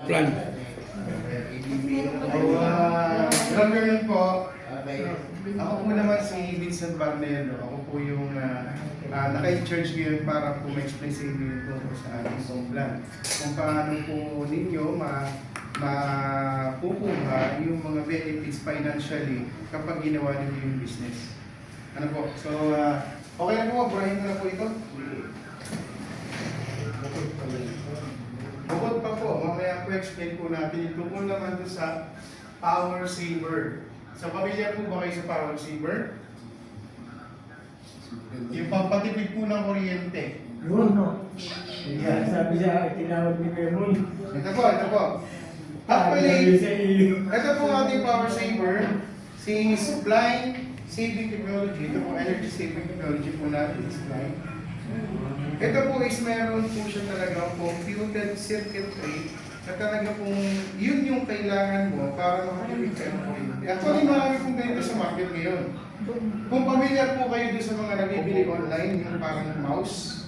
Plan. Good afternoon po. Ako po naman si Vincent Barnero. Ako po yung naka-in-charge ngayon para po ma-explain sa inyo yung tungkol sa ating home plan. Kung paano po ninyo mapukuha yung mga benefits financially kapag ginawa niyo yung business. Ano po? So, okay na po, burahin ko na po ito. Bukod pa po, mamaya po explain po natin yung tungkol naman doon sa Power Saver. So, pamilya po ba kayo sa Power Saver? Yung pampatipid po ng kuryente. Yun, no? Yan. Sabi siya, tinawag ni Kuya Ron. Ito po, ito po. Actually, ito po ating Power Saver. Si Supply Saving Technology, ito po Energy Saving Technology po natin, Supply. Ito po is meron po siya talaga computed circuitry na talaga pong yun yung kailangan mo para makatipid ka ng kuryente. Actually, marami pong ganito sa market ngayon. Kung pamilyar po kayo doon sa mga nabibili online, yung parang mouse,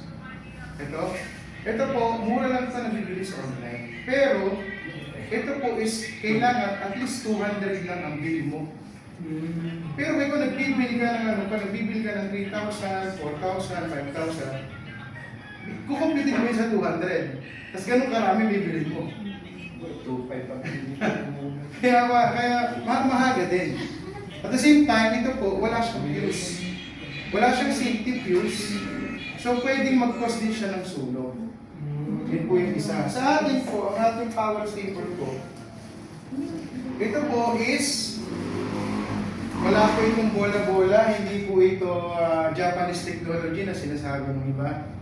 ito po, mura lang sa nabibili sa online. Pero, ito po is kailangan at least 200 lang ang bill mo. Pero kung nagbibili ka ng kung nagbibili ka ng 3,000, 4,000, 5,000, kukumpitin mo yun sa 200. Tapos ganun karami bibili mo. 2.5 pa. Kaya mahaga din. At the same time, ito po, wala siyang fuse. Wala siyang safety fuse. So, pwedeng mag-cause din siya ng sunog. Yun po yung isa. Sa atin po, ang ating power saver po, ito po is, wala po itong bola-bola, hindi po ito Japanese technology na sinasabi ng iba.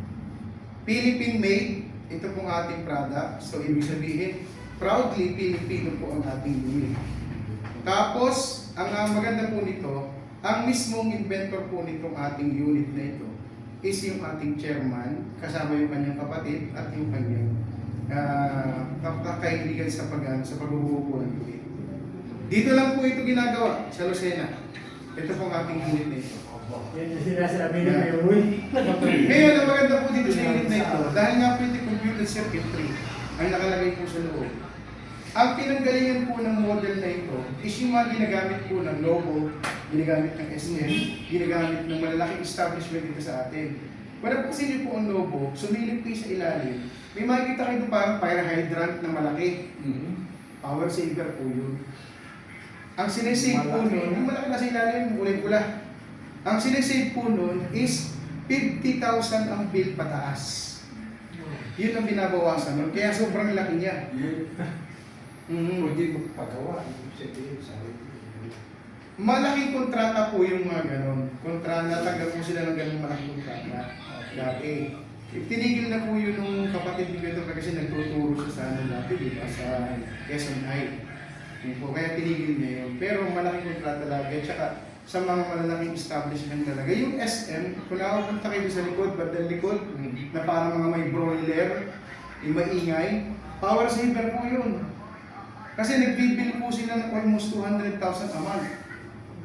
Philippine made, ito pong ating product. So, ibig sabihin, proudly Filipino po ang ating unit. Tapos, ang maganda po nito, ang mismong inventor po nitong ating unit na ito is yung ating chairman, kasama yung kanyang kapatid at yung kanyang kaibigan sa pagbubuo po ng unit. Dito lang po ito ginagawa sa Lucena. Ito pong ating unit na ito. Yan yung sinasabi ni Kuya Ron. Ngayon, ang maganda po dito sa unit na ito, dahil nga po ito computed circuitry ang nakalagay po sa loob. Ang pinanggalingan po ng model na ito is yung mga ginagamit po ng Lobo, ginagamit ng SM, ginagamit ng malalaking establishment dito sa atin. Kung napasin niyo po ang Lobo, sumilip po sa ilalim, may makikita kayo parang fire hydrant na malaki. Power saver po yun. Ang sinesave po nun, yung malaki na sa ilalim, kulay-pula. Ang sinesave po nun is 50,000 ang bill pataas. Yun ang binabawasan nun, kaya sobrang laki niya. Pwede magpagawa. Malaking kontrata po yung mga ganon. Natanggap po sila ng ganong malaking kontrata. Dati. Tinigil na po yun nung kapatid ni Pedro kasi nagtuturo siya sa ano dati, di ba? Sa Quezon High. Yun po, kaya tinigil niya yun. Pero malaking kontrata lagi. Tsaka sa mga malalaking establishment talaga. Yung SM, kung nakapunta kayo sa likod, bandang likod, na parang mga may broiler, yung maingay, power saver po yun. Kasi nagbibil po sila ng almost 200,000 a month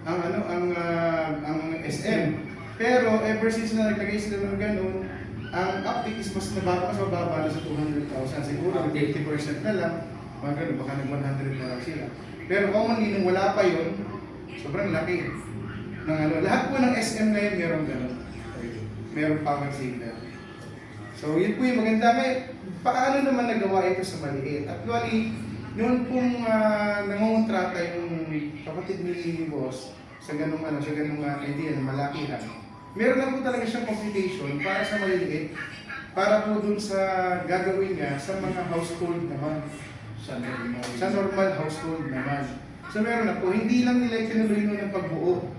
ang SM. Pero ever since na naglagay sila ng ganun, ang uptake is mas mababa na sa 200,000. Siguro 50% na lang, mga ganun, baka nag-100 na lang sila. Pero commonly, nung wala pa yun, sobrang laki. Lahat po ng SM na yun, meron ganun. Meron power saver. So yun po yung maganda. Paano naman nagawa ito sa maliit? Actually, noon pong nangungontrata yung kapatid ni boss sa ganung idea na malakihan. Meron na po talaga siyang computation para sa maliliit, para po dun sa gagawin niya sa mga household naman. Sa normal household naman. So meron na po, hindi lang nila itinuloy ng pagbuo.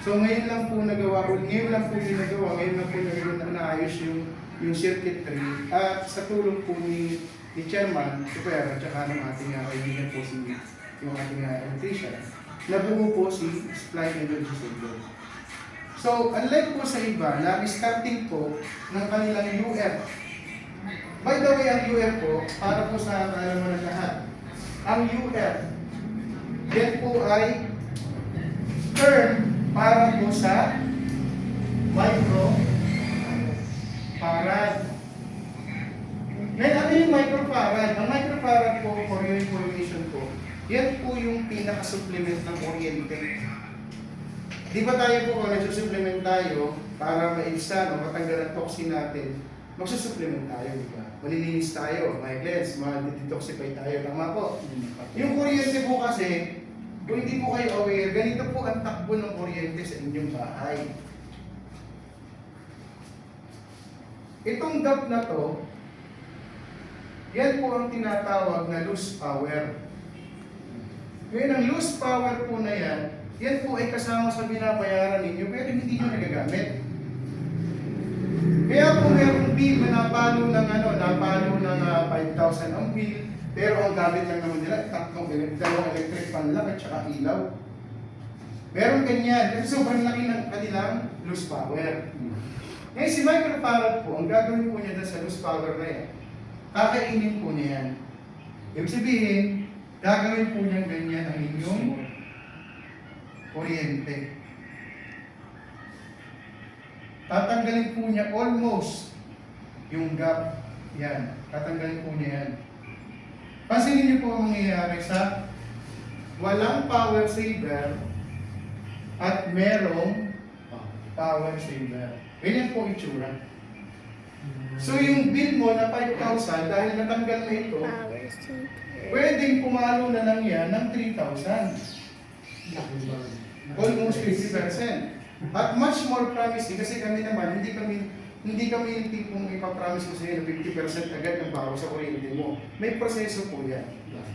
So ngayon lang po nagawa po, ngayon lang po naayos yung circuitry at sa tulong po ni Chairman, Super, at saka ng ating kaibigan po yung ating electrician, nabuo po si Supply Energy Saver. So, unlike po sa iba, starting po ng kanilang UF. By the way, ang UF po, para po sa alam mo na lahat, ang UF, yan po ay term para po sa microfarad. Ngayon, ano yung microfarad? Ang microfarad po Yan po yung pinaka-supplement ng kuryente. Di ba tayo po kung nagsusupplement tayo para maibsan o matanggal ang toxin natin, magsusupplement tayo, di ba? Malilinis tayo, may cleanse, ma-detoxify tayo, tama po. Yung kuryente po kasi, kung hindi po kayo aware, ganito po ang takbo ng kuryente sa inyong bahay. Itong gap na to, yan po ang tinatawag na loose power. Ngayon, ang loose power po na yan po ay kasama sa binabayaran ninyo pero hindi nyo nagagamit. Kaya po merong bill na napalo ng 5,000 ang bill, pero ang gamit lang naman nila, dalawang electric fan lang at saka ilaw. Meron ganyan, kasi sobrang laki ng kanilang loose power. Ngayon si microfarad po, ang gagawin po niya sa loose power na yan, kakainin po niya yan. Ibig sabihin, gagawin po niya ganyan ang inyong kuryente. Tatanggalin po niya almost yung gap. Yan. Tatanggalin po niya yan. Pansinin niyo po ang mangyayari sa walang power saver at merong power saver. Ganyan po itsura. So yung bill mo na 5,000 dahil natanggal na ito, pwedeng pumalo na lang yan ng 3,000. Almost 50%. At much more promising kasi kami naman, hindi kami yung tipong ipapromise ko sa iyo na 50% agad ng bago sa kuryente mo. May proseso po yan.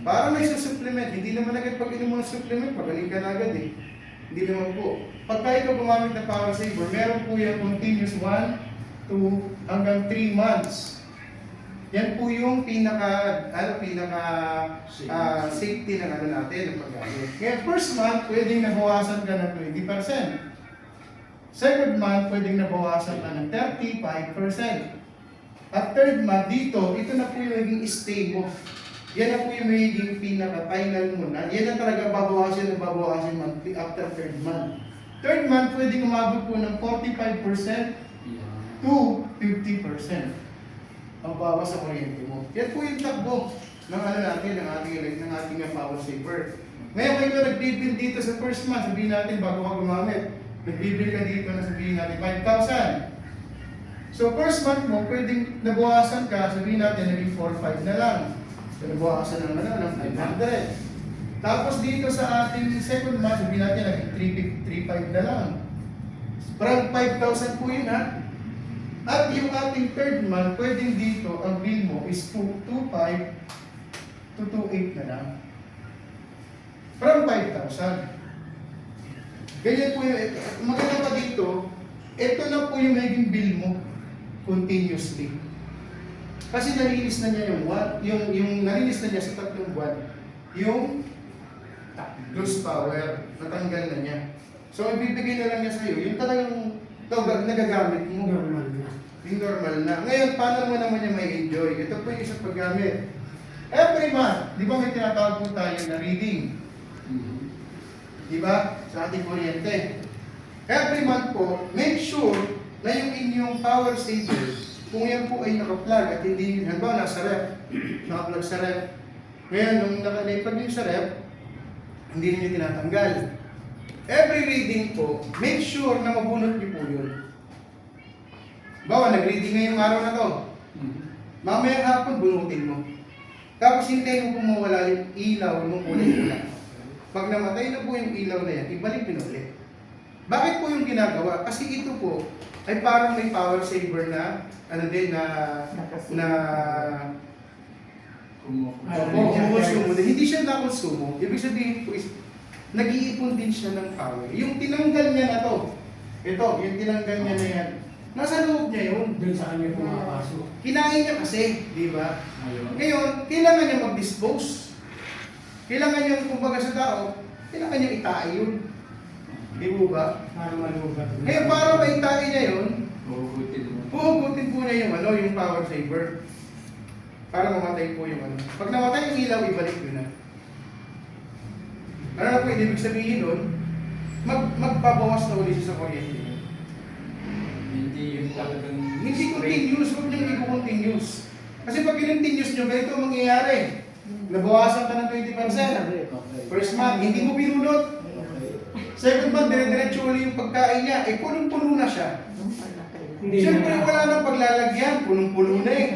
Para may supplement, hindi naman agad pag inom mo ng supplement, magaling ka na agad eh. Hindi naman po. Pagka ikaw gumamit ng power saver, meron po yan continuous 1, 2, hanggang 3 months. Yan po yung safety ng natin, ng paggamit. Kaya first month, pwedeng nabawasan ka ng 20%. Second month, pwedeng nabawasan ka ng 35%. At third month, dito, ito na po yung magiging stay mo. Yan na po yung magiging pinaka-final mo na. Yan na talaga babawasan monthly after third month. Third month, pwedeng umabot po ng 45% to 50% ang bawas sa kuryente mo. Yan po yung takbo ng ng ating power saver. Ngayon kayo nagbibil dito sa first month, sabihin natin bago ka gumamit, nagbibil ka dito na sabihin natin 5,000. So first month mo, pwedeng nabawasan ka, sabihin natin naging 4,500 na lang. So nabawasan ng 500. Tapos dito sa ating second month, sabihin natin naging 3,500 na lang. Parang 5,000 po yun ha. At yung ating third month, pwedeng dito, ang bill mo is 2,500 to 2,800 na lang. From 5,000. Ganyan po yung, maganda pa dito, ito na po yung magiging bill mo continuously. Kasi narilis na niya yung narilis na niya sa 3 buwan, yung loose power, natanggal na niya. So, ibibigay na lang niya sa'yo, yung talagang nagagamit mo. Yung normal na. Ngayon, paano mo naman niya may enjoy? Ito po yung isang paggamit. Every month, di ba may tinatawag po tayo na reading? Di ba? Sa ating kuryente. Every month po, make sure na yung inyong power saver, kung yan po ay naka-plug at hindi, halimbawa nasa ref, naka-plug sa ref. Ngayon, nung nakalipag yun sa ref, hindi niyo tinatanggal. Every reading po, make sure na mabunot niyo po yun. Bawa, nag-reading ngayong araw na to. Mamaya hapon, bunutin mo. Tapos hintayin mo kung mawala yung ilaw ng kulay pula. Pag namatay na po yung ilaw na yan, ibalik mo ulit. Bakit po yung ginagawa? Kasi ito po ay parang may power saver na kumukonsumo. Hindi siya nakonsumo. Ibig sabihin po is nag-iipon din siya ng power. Yung tinanggal niya na to, ito, yung tinanggal niya na yan, nasa loob niya yun. Doon sa kanya pumapasok. Kinain niya kasi, di ba? Ngayon, kailangan niya mag-dispose. Kailangan niya, kumbaga sa tao, kailangan niya itain yun. Di ba? Para malugat. Ngayon, para maitain niya yun, Huhugutin mo. puhugutin po niya yung power saver. Para mamatay po yung Pag namatay yung ilaw, ibalik yun na. Ano na po yung ibig sabihin nun? Magbabawas na ulit siya sa kuryente. Hindi yung talagang... Hindi continuous, huwag niyong i-continuous. Kasi pag continuous nyo, ganito ang mangyayari. nabawasan ka ng 20%. First month, hindi mo binunot. Second month, dire-diretso ulit yung pagkain niya. Eh, punong-puno na siya. Hindi Siyempre, na. wala nang paglalagyan. Punong-puno na eh.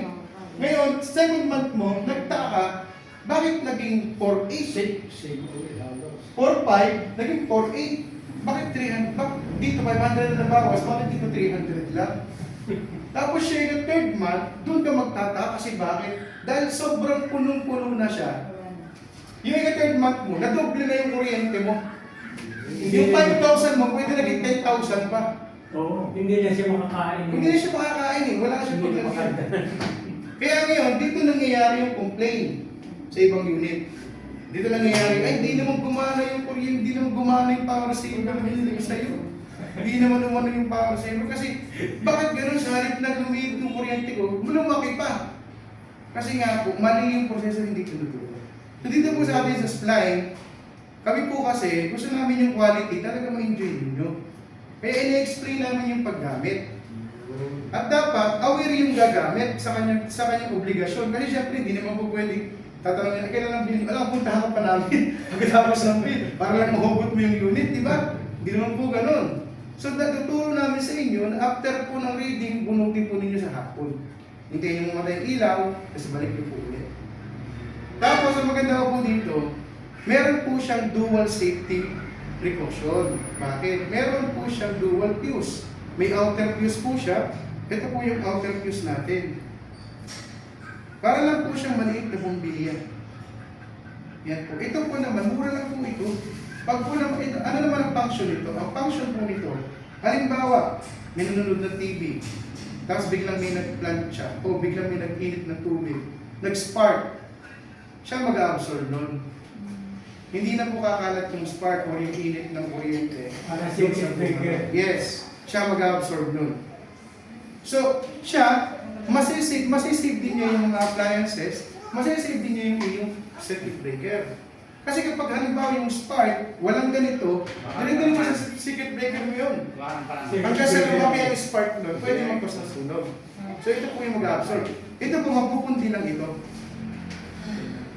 Ngayon, second month mo, nagtaka ka, bakit naging 4.8? 4.5, naging 4.8. Bakit 300? Bakit dito 500 na nabawas? Bakit dito 300 lang? Tapos siya yung third month, doon ka magtataka kasi bakit? Dahil sobrang punong-puno na siya. Yung third month mo, nadoble na yung kuryente mo. Yung 5,000 mo, pwede naging 10,000 pa. Oo, hindi na siya makakain. Hindi na siya makakain eh, wala siya Hindi na paglagyan. makakain. Kaya ngayon, dito nangyayari yung complaint sa ibang unit. Dito nangyayari, ay hindi naman gumana yung kuryente, hindi naman gumana yung power saver na binili ko sa'yo. Hindi naman umano yung power saver kasi bakit gano'n sa halip na lumiit yung kuryente ko, lumaki pa. Kasi nga po, mali yung proseso hindi tinuturo. So dito po sa atin sa supply, kami po kasi gusto namin yung quality talaga ma-enjoy ninyo. Kaya ini-explain namin yung paggamit. At dapat aware yung gagamit sa kanyang obligasyon. Kasi syempre hindi naman po pwede tatanungin, kailan ang bill? Alam, puntahan ka pa namin pagkatapos ng bill para lang mahugot mo yung unit, di ba? Hindi naman po ganun. So natuturo namin sa inyo na after po ng reading, bunutin po ninyo sa hapon. Hintayin nyo mamatay yung ilaw, tapos balik nyo po ulit. Tapos ang maganda po dito, meron po siyang dual safety precaution. Bakit? Meron po siyang dual fuse. May outer fuse po siya. Ito po yung outer fuse natin. Para lang po siyang maliit na bombilya. Yan po. Ito po naman, mura lang po ito. Pag po naman, ito, ano naman ang function nito? Ang function po nito, halimbawa, may nanonood ng TV, tapos biglang may nag-plant siya, o biglang may nag-init ng tubig, nag-spark, siya mag-absorb nun. Hindi na po kakalat yung spark o yung init ng kuryente. Para circuit breaker. Yes, siya mag-absorb nun. So, siya, masisave din niya yung mga appliances, masisave din niya yung circuit breaker. Kasi kapag halimbawa yung spark, walang ganito, ganito sa circuit breaker mo yun. Hanggang sa lumaki ang spark nun, pwede magkos ng sunog. So, ito po yung mag-absorb. Ito po, mapupunti lang ito.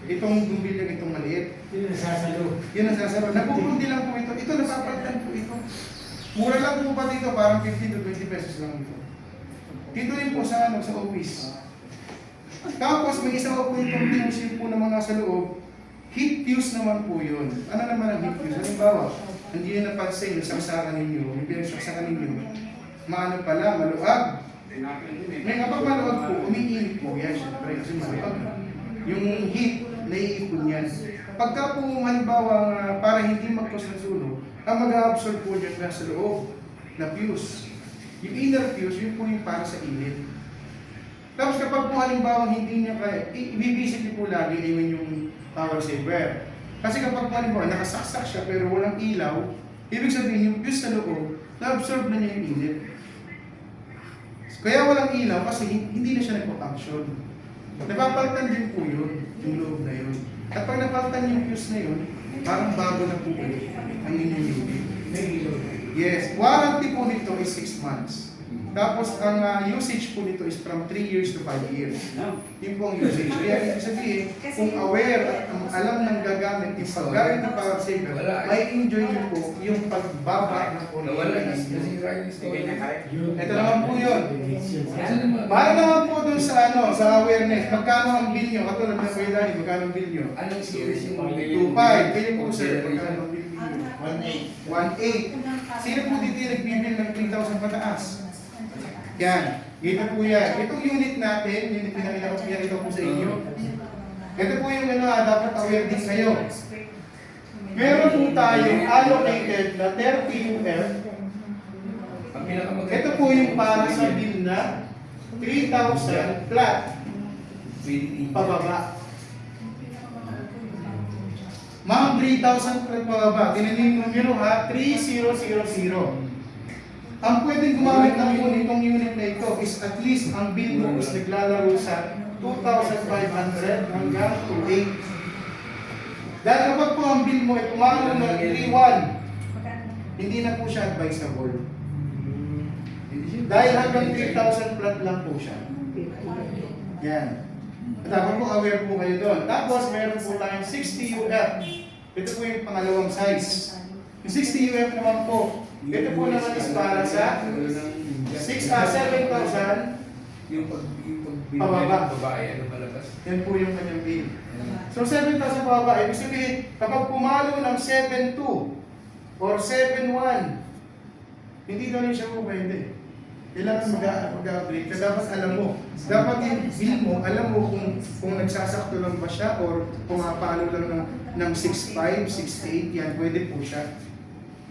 Itong bumbilyang itong maliit. Yun ang sasalo. Yun ang sasaro. Napupunti lang po ito. Ito, napapalitan po ito. Mura lang po pa dito, parang 15 to 20 pesos lang ito. Dito rin po sa, sa office. Tapos may isa po itong fuse po ng mga sa loob. Heat fuse naman po yun. Ano naman ang heat fuse? Halimbawa, hindi nyo napansin yung saksakan ninyo, yung pinasaksakan ninyo, maano pala, maluag. May kapag maluag po, umiinit po yan, syempre, kasi maluag. Yung heat, naiipon yan. Pagka po, halimbawa, para hindi magkos ng sunog, ang mag-absorb po dyan na sa loob na fuse. Yung inner fuse, yun po yung para sa init. Tapos kapag po halimbawa hindi niya kaya, i-visit niyo po lagi yung power saver. Kasi kapag po halimbawa nakasaksak siya pero walang ilaw, ibig sabihin yung fuse sa loob, na-absorb na niya yung init. Kaya walang ilaw kasi hindi na siya nagpa-function. Napapalitan din po yun, yung loob na yun. At pag napalitan yung fuse na yun, parang bago na po ulit ang inyong unit. Yes, warranty po nito is 6 months. Tapos ang usage po nito is from 3 years to 5 years. Yun po ang usage. Kaya ibig sabihin, kung aware at alam ng gagamit yung paggamit ng power saver, may enjoy nyo po yung pagbaba ng kuryente. Ito naman po yun. Para naman po dun sa sa awareness, magkano ang bill nyo? Katulad ng Kuya Dani, magkano ang bill nyo? Anong series yung 2.5. Kayo po sir, magkano ang bill nyo? 1.8. Sino po dito yung nagbibil ng 3,000 pataas? Yan. Ito po yan. Itong unit natin, yung pinakita ko sa inyo. Ito po yung dapat aware din kayo. Meron po tayo allocated na 30 UF. Ito po yung para sa bill na 3,000 flat. Pababa. Ma'am, 3,000 flat pababa. Tinan yung numero ha, 3000. Ang pwedeng gumamit ng itong unit na ito is at least ang bill mo is naglalaro sa 2,500 hanggang 2,800. Dahil kapag po ang bill mo ay pumalo ng 3,100, hindi na po siya advisable. Dahil hanggang 3,000 flat lang po siya. Yan. Dapat po aware po kayo doon. Tapos meron po tayong 60 UF. Ito po yung pangalawang size. Yung 60 UF naman po, ito po naman is para sa 7,000. Yung pag Pababa. babae, ano palabas? Yan po yung kanyang bill. So 7,000 pababa, ibig sabihin, kapag pumalo ng 7,2 or 7,1, hindi na rin siya po pwede. Kailangan mag-upgrade ka. Dapat alam mo. Dapat yung bill mo, alam mo kung nagsasakto lang ba siya or pumapalo lang ng 6,5, 6,8, yan, pwede po siya.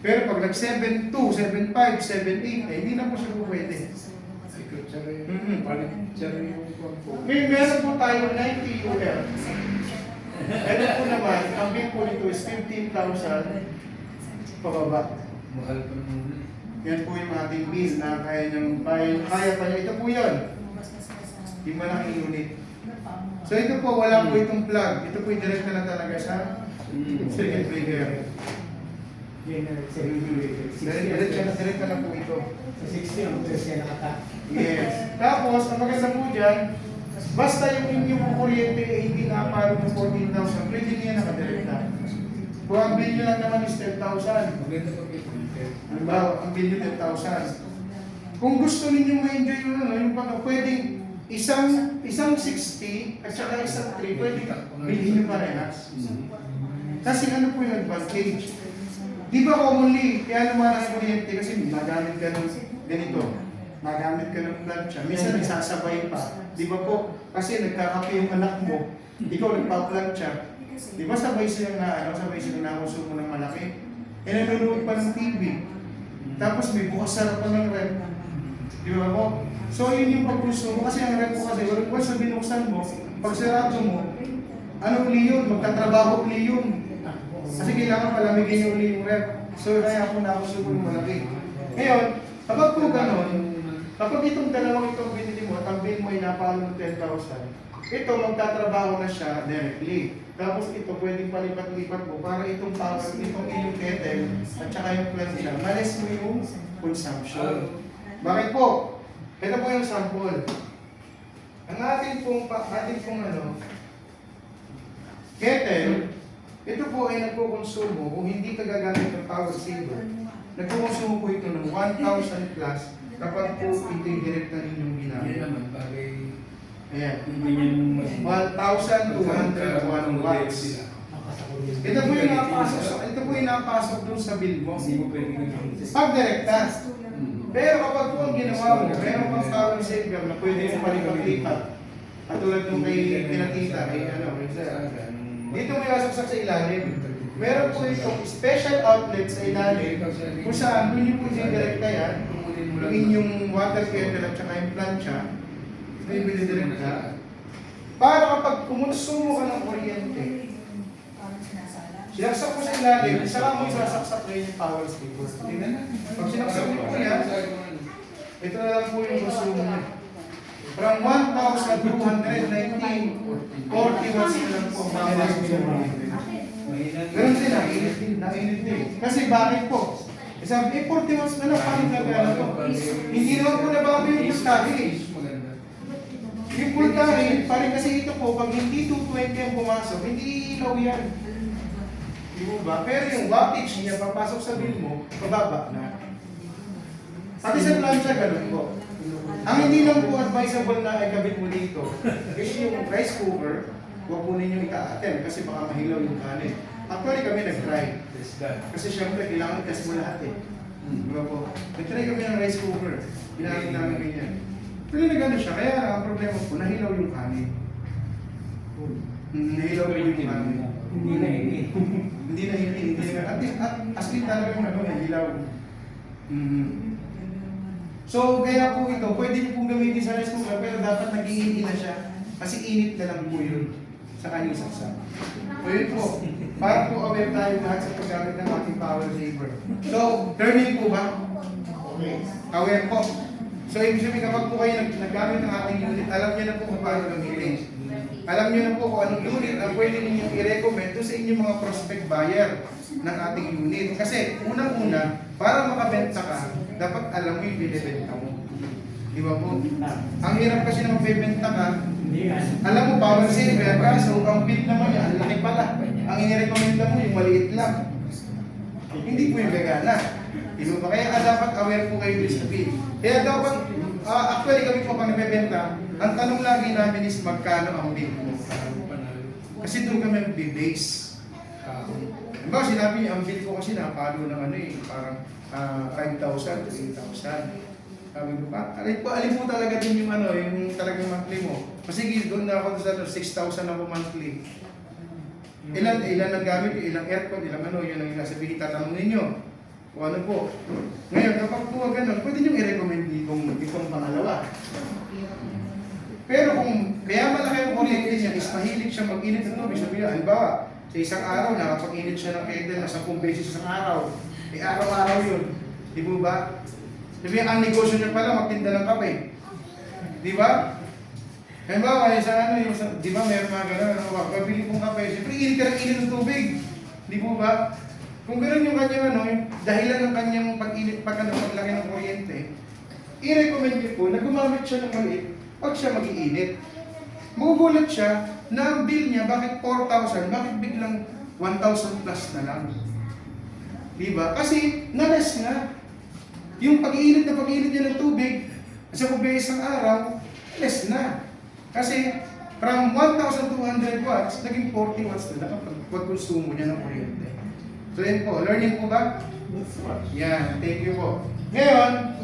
Pero pag nag-7,2, 7,5, 7,8, hindi na po siya po pwede. Meron po tayo 90 UL. Ito po naman, ang bill po nito is 15,000 pababa. Mahal pa muna. Yan po yung ating bill na kaya pa niya. Ito po yun. Yung malaking unit. So ito po, wala po itong plug. Ito po yung direct na talaga sa circuit breaker. Direct na po ito. Sa 60 ang siya nakata. Yes. Tapos, ang maganda po dyan, basta yung inyong kuryente ay hindi napalo ng 14,000, pwede niya nakadirekta. Kung ang bill nyo lang naman is 10,000, Maganda pag ito. halimbawa, ang bill nyo 10,000. Kung gusto ninyong ma-enjoy yung pwedeng isang 60 at saka isang 3, pwedeng bilhin nyo parehas. Kasi ano po yung advantage? Di ba commonly, kaya naman ang kuryente kasi nagamit ka ng ganito, nagamit ka ng plancha, minsan nagsasabay pa. Di ba po? Kasi nagkakape yung anak mo, ikaw nagpa-plancha. Di ba sabay silang nakonsumo ng malaki? Eh nanonood pa ng TV. Tapos may bukas sarap pa ng rep. Di ba po? So yun yung pagkonsumo kasi ang rep mo kasi, once na binuksan mo, pag sarado mo, anong liyon? Magtatrabaho liyon. Kasi kailangan palamigin yung uli yung rep. So kaya po nakonsumo ng malaki. Ngayon, kapag po ganon, kapag itong dalawang itong binili mo at ang bill mo ay napalo ng 10,000, ito magtatrabaho na siya directly. Tapos ito pwedeng palipat-lipat mo para itong power, itong iyong kettle at saka yung plancha, malis mo yung consumption. Bakit po? Ito po yung sample. Ang ating pong kettle, ito po ay nagkukonsumo kung hindi ka gagamit ng power saver. Nagkukonsumo po ito ng 1,000 plus kapag po ito yung direct na ninyong Yan ginamit. naman, bagay. Ayan. Hindi yan mas... 1,201 watts. Ito po yung napasok dun sa bill mo. Hindi mo pwede gawin. Pag direkta. Pero kapag po ang ginawa mo, meron pang power saver na pwede mo palipat-lipat. Katulad nung kay pinakita, dito may nasaksak sa ilalim. Meron po itong special outlet sa ilalim kung saan doon yung po yung direkta yan, yung inyong water kettle at saka yung plancha, may direkta. Para kapag kumonsumo ka ng kuryente, sinaksak mo sa ilalim, saka mo sasaksak rin yung power saver. Pag sinaksak mo po yan, ito na lang po yung konsumo niya. From 1,219, 40 watts na lang po ang mga ganun din, nainit din. Kasi bakit po? Sabi, 40 watts na lang, paano nagana to? Hindi naman po nabago yung voltage. Yung voltage, parang kasi ito po, pag hindi 220 ang pumasok, hindi ilaw yan. Di mo ba? Pero yung wattage niya, papasok sa bill mo, pababa na. Pati sa plancha, ganun po. Ang hindi lang po advisable na ikabit mo dito is yung rice cooker, huwag po ninyong ika-attend kasi baka mahilaw yung kanin. Actually kami nag-try. Kasi syempre kailangan test mo lahat eh. Diba po? Nag-try kami ng rice cooker. Ginamit namin ganyan. Pero nagano siya, kaya ang problema po, nahilaw yung kanin. Nahilaw po yung kanin. Hindi na hindi. Hindi na hindi na. As in talagang nahilaw. So, kaya po ito, pwede niyo pong gamitin sa rice cooker, pero dapat nag-iinit na siya. Kasi init na lang po yun sa kanyang saksak. So, yun po. Para po aware tayo lahat sa paggamit ng ating power saver. So, turning po ba? Okay. Aware po. So, ibig sabihin kapag po kayo naggamit ng ating unit, alam niyo na po kung paano gamitin. Alam niyo na po kung anong unit ang pwede ninyong i-recommend sa inyong mga prospect buyer ng ating unit. Kasi, unang-una, para makabenta ka, dapat alam mo yung binibenta mo. Di ba po? Ang hirap kasi na magbebenta ka, Hindi nga. Alam mo, power saver, kaso ang bid naman yan, ang laki pala. Ang inirekomenda mo, yung maliit lang. Hindi po yung gagana. Diba? Kaya dapat aware po kayo sa bid. Kaya dapat, actually kami po pag nabibenta, ang tanong lagi namin is magkano ang bid mo. Kasi doon kami mag-base. Diba, sinabi niya, ang bid ko kasi napalo ng ano eh, parang 5,000 to 8,000. Sabi ko pa, alin po talaga din yung ano, yung talagang monthly mo. Kasi doon na ako sa 6,000 ako monthly. Ilan ang gamit, ilang aircon, ilang ano, yun ang sabihin, tatanungin nyo. O ano po. Ngayon, kapag po ganun, pwede nyo i-recommend itong pangalawa. Pero kung kaya malaki ang kuryente niya, is mahilig siya mag-init ng tubig. Sabi niya, halimbawa, sa isang araw, nakapag-init siya ng kettle na 10 beses sa araw. Araw-araw yun. Di ba ba? Sabi niya, ang negosyo niya pala, magtinda ng kape. Di ba? Halimbawa, yung sa ano, di ba, meron mga gano'n, pabili pong kape, siyempre, init ka ng init ng tubig. Di ba ba? Kung gano'n yung kanyang ano, yung dahilan ng kanyang pag-init, paglaki ng kuryente, i-recommend niyo po na gumamit siya ng maliit pag siya mag-iinit. Magugulat siya na ang bill niya, bakit 4,000, bakit biglang 1,000 plus na lang? Diba? Kasi na-less nga. Yung pag-iinit niya ng tubig, sa kubay isang araw, less na. Kasi from 1,200 watts, naging 40 watts na lang pag-consumo niya ng kuryente. So yun po, learning po ba? Yan, thank you po. Ngayon,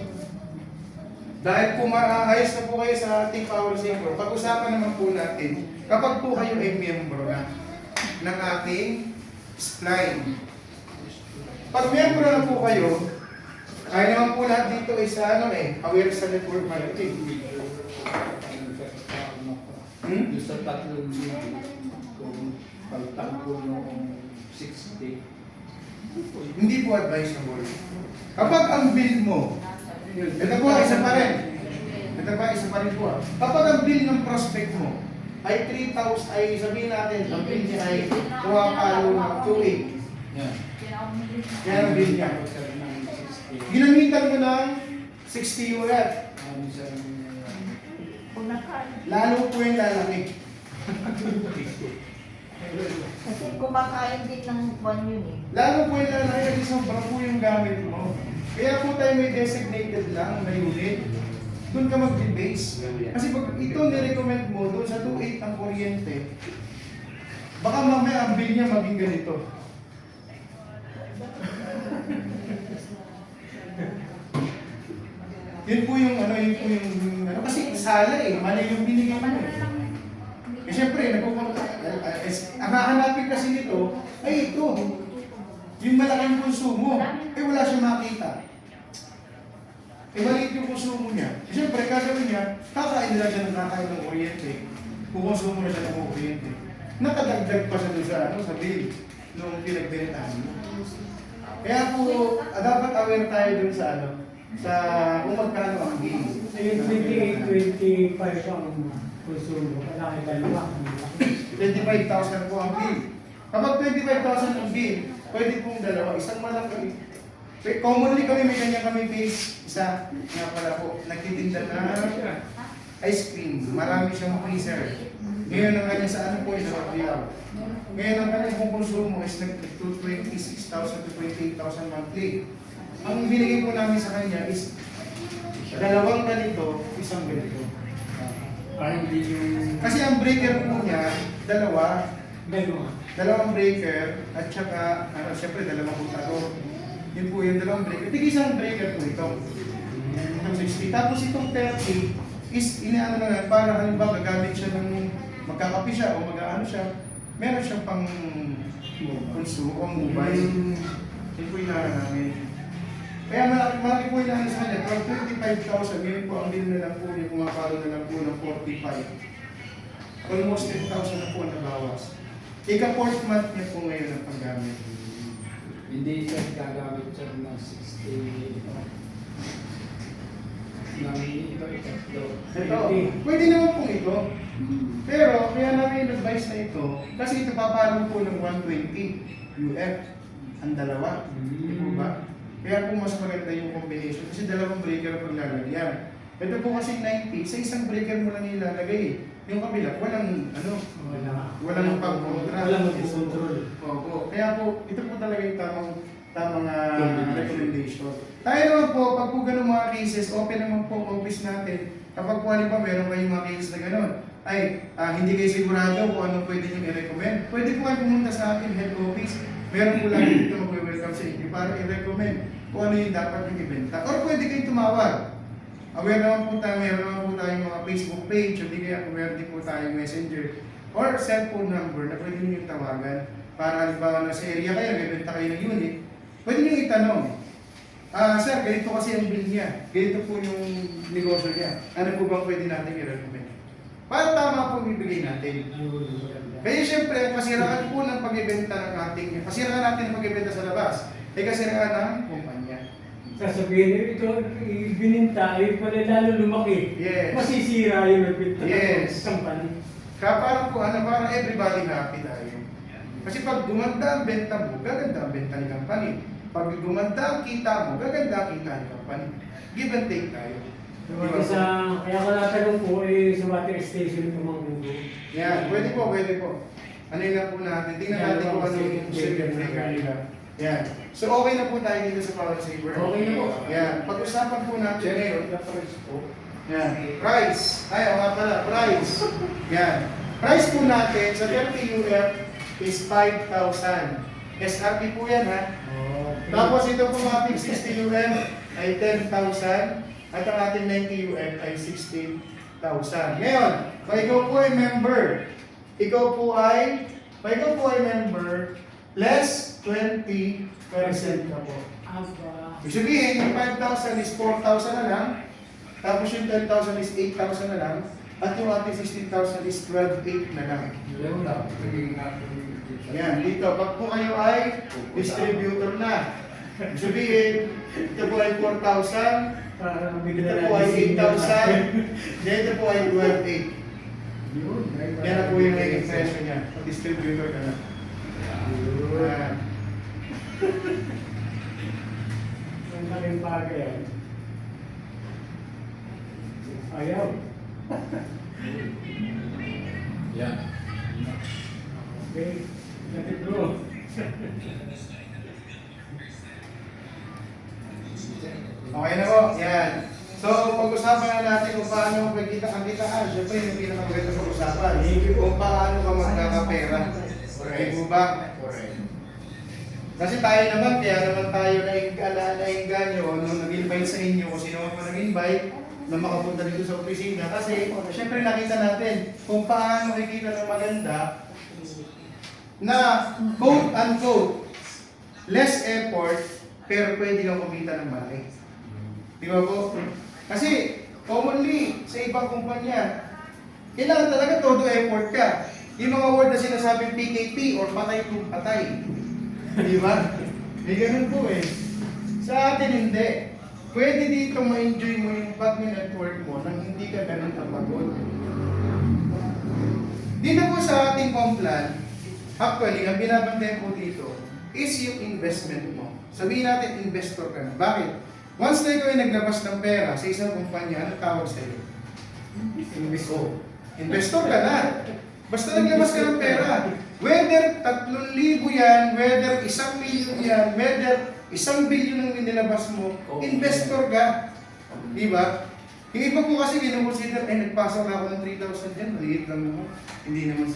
dahil po maayos na po kayo sa ating power saver, pag-usapan naman po natin, kapag po kayo ay miyembro na ng ating spline. Pag miyembro na po kayo, ay naman po lahat dito ay sa ano aware sa network marketing. Yung sa tatlong video, kung pagtangko noong 60, Hindi po advisable. Kapag ang bill mo, ito po isa pa rin. Ito pa isa pa rin po. Kapag ang bill ng prospect mo ay 3,000, ay sabihin natin, ang bill niya ay pumapalo ng 2,800. yan. Kaya ang bill niya. Ginamitan mo ng 60 UF. Lalo po yung lalaki. Kasi kumakain din ng buwan yun eh. Lalo po yung lalaki kasi sobrang po yung gamit mo. Kaya po tayo may designated lang na unit. Doon ka mag-base. Kasi pag ito nirecommend mo, doon sa 2.8 ang kuryente, baka mamaya ang bill niya maging ganito. Yun po yung ano, kasi sala eh, mali yung binigay mo eh. Eh syempre, ang hahanapin kasi nito, ay ito. Yung malaking konsumo, eh wala siyang makita. Eh maliit yung konsumo niya. Eh syempre, gagawin niya, kakain nila siya ng kakain ng kuryente. Kukonsumo na siya ng kuryente. Nakadagdag pa siya doon sa, sa bill nung pinagbentahan mo. Kaya po, dapat aware tayo dun sa sa kung magkano ang bill. So yung 28, 25 ang konsumo, kalaki dalawa. 25,000 po ang bill. Kapag 25,000 ang bill, pwede pong dalawa, isang malaki. Commonly kami, may ganyan kami base. Isa, nga pala po, nagtitinda na ice cream. Marami siyang freezer. Ngayon ang kanya sa ano po, isa RDR. Ngayon ang kanya kung konsumo is to 26,000 to 28,000 monthly. Ang binigay po namin sa kanya is dalawang ganito, isang ganito. Hindi yung... Kasi ang breaker po niya, dalawang breaker at saka, syempre dalawang contador. Yun po yung dalawang breaker. Tig-isang breaker po ito. Itong 60. Tapos itong 30 is inaano na lang para halimbawa gagamit siya ng magkakapi siya o mag-aano siya. Meron siyang pang consume o mobile. Yun po yung namin. Kaya malaki po yung sa kanya. From 25,000, ngayon po ang bill na lang po yung pumapalo na lang po ng 45. Almost 10,000 na po ang nabawas. Ika-4th month niya po ngayon ang paggamit. Hindi siya gagamit siya ng 60. Ito. Ito, pwede naman po ito. Pero, kaya namin advice na ito, kasi ito papalo po ng 120 UF, ang dalawa. Di po ba? Kaya po mas maganda yung combination, kasi dalawang breaker ang paglalagyan. Ito po kasi 90, sa isang breaker mo lang ilalagay eh. Yung kabila, walang walang pag-contra. Walang mag-control. Opo. Kaya po, ito po talaga yung tamang Combination. recommendation. Tayo naman po, pag po ganun mga cases, open naman po ang office natin. Kapag po halimbawa meron kayong mga cases na gano'n, hindi kayo sigurado kung anong pwede nyo i-recommend. Pwede po kayo pumunta sa ating head office. Meron po lagi dito mag-welcome sa inyo para i-recommend kung ano yung dapat yung ibenta. Or pwede kayong tumawag. Aware naman po tayo, meron naman po tayong mga Facebook page, hindi kaya aware din po tayong messenger or cellphone number na pwede nyo yung tawagan para halimbawa na sa area kayo, bibenta kayo ng unit, pwede nyo itanong, sir, ganito kasi ang bill niya, ganito po yung negosyo niya, ano po bang pwede natin i-recommend? Para tama po ibigay natin. Kaya siyempre, kasiraan po ng pag-ibenta ng ating, kasiraan natin ng pag-ibenta sa labas, ay kasiraan ng kumpanya. Sasabihin, ito, ibininta, ay pala lalo lumaki. Yes. Masisira yung nagbinta Yes. ng company. Kaya parang po, parang everybody happy tayo. Kasi pag gumanda ang benta mo, gaganda ang benta ni company. Pag gumanda ang kita mo, gaganda ang kita ni company. Give and take tayo. Kaya ko natanong po, sa water station ito mga mundo. Yan, pwede po, pwede po. Ano yun lang po natin. Tingnan natin kung ano yung circuit breaker nila. Yan. So okay na po tayo dito sa Power Saver. Okay na po. Yan. Pag-usapan po natin ngayon. price po. Yan. Price. Ay, o nga pala. Price. Yan. Price po natin sa 30 UF is 5,000. SRP po yan ha. Tapos ito po ating 60 UF ay 10,000. At ang ating 90 UF ay 16,000. Ngayon, kung ikaw po ay member, less 20% ka po. Aba. Ibig sabihin, yung 5,000 is 4,000 na lang, tapos yung 10,000 is 8,000 na lang, at yung ating 16,000 is 12,800 na lang. Yun lang. Naging natin. Ayan, dito, pag po kayo ay distributor na, ibig sabihin, ito po ay 4,000, Para ito bigla po ay 8,000, dito po ay 12,800. Yun. Yan na po yung naging presyo niya, pag distributor ka na. Ayan. Ang laking bagay. Ayaw. Yan. Okay. Let it go. Okay na po, yan. So, pag-usapan na natin kung paano magkita ang kitaan. Siyempre, yung pinakamaganda sa usapan. Kung paano ka magkakapera. Okay po ba? Kasi tayo naman, kaya naman tayo na-inganyo nung nag-invite sa inyo kung sino man pa nag-invite na makapunta dito sa opisina. Kasi, siyempre nakita natin kung paano kikita ng maganda na quote-unquote less effort pero pwede kang kumita ng malaki. Di ba po? Kasi commonly sa ibang kumpanya, kailangan talaga todo effort ka. Yung mga word na sinasabing PKP or patay kung patay. Di ba? May ganun po eh. Sa atin hindi. Pwede dito ma-enjoy mo yung pag-network mo nang hindi ka ganun kapagod. Dito po sa ating complan, actually, ang binabantayan po dito is yung investment mo. Sabihin natin, investor ka na. Bakit? Once na ikaw ay naglabas ng pera sa isang kumpanya, ano tawag sa iyo? Investor. Investor ka na. Basta naglabas ka ng pera. Whether 3,000 yan, whether 1 milyon yan, whether 1 billion ang inilabas mo, investor ka. Di ba? Yung iba po kasi kinukonsider, nagpasok na ako ng 3,000 dyan, maliit lang mo. Hindi naman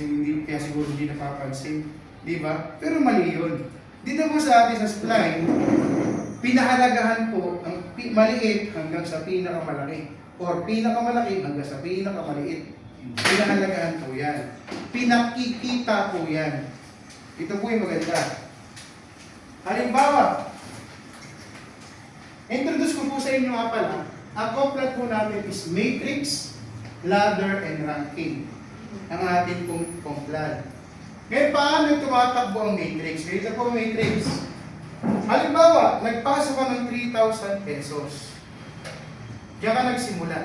kaya siguro hindi napapansin. Di ba? Pero mali yun. Dito po sa atin sa slide, pinahalagahan po ang maliit hanggang sa pinakamalaki. Or pinakamalaki hanggang sa pinakamaliit. Pinahalagahan po yan. Pinakikita po yan. Ito po yung maganda. Halimbawa, introduce ko po sa inyo nga pala, ang complat po namin is matrix, ladder, and ranking. Ang ating pong complat. Ngayon, paano tumatakbo ang matrix? Ganito po ang matrix. Halimbawa, nagpasok ka ng 3,000 pesos. Diyan ka nagsimula.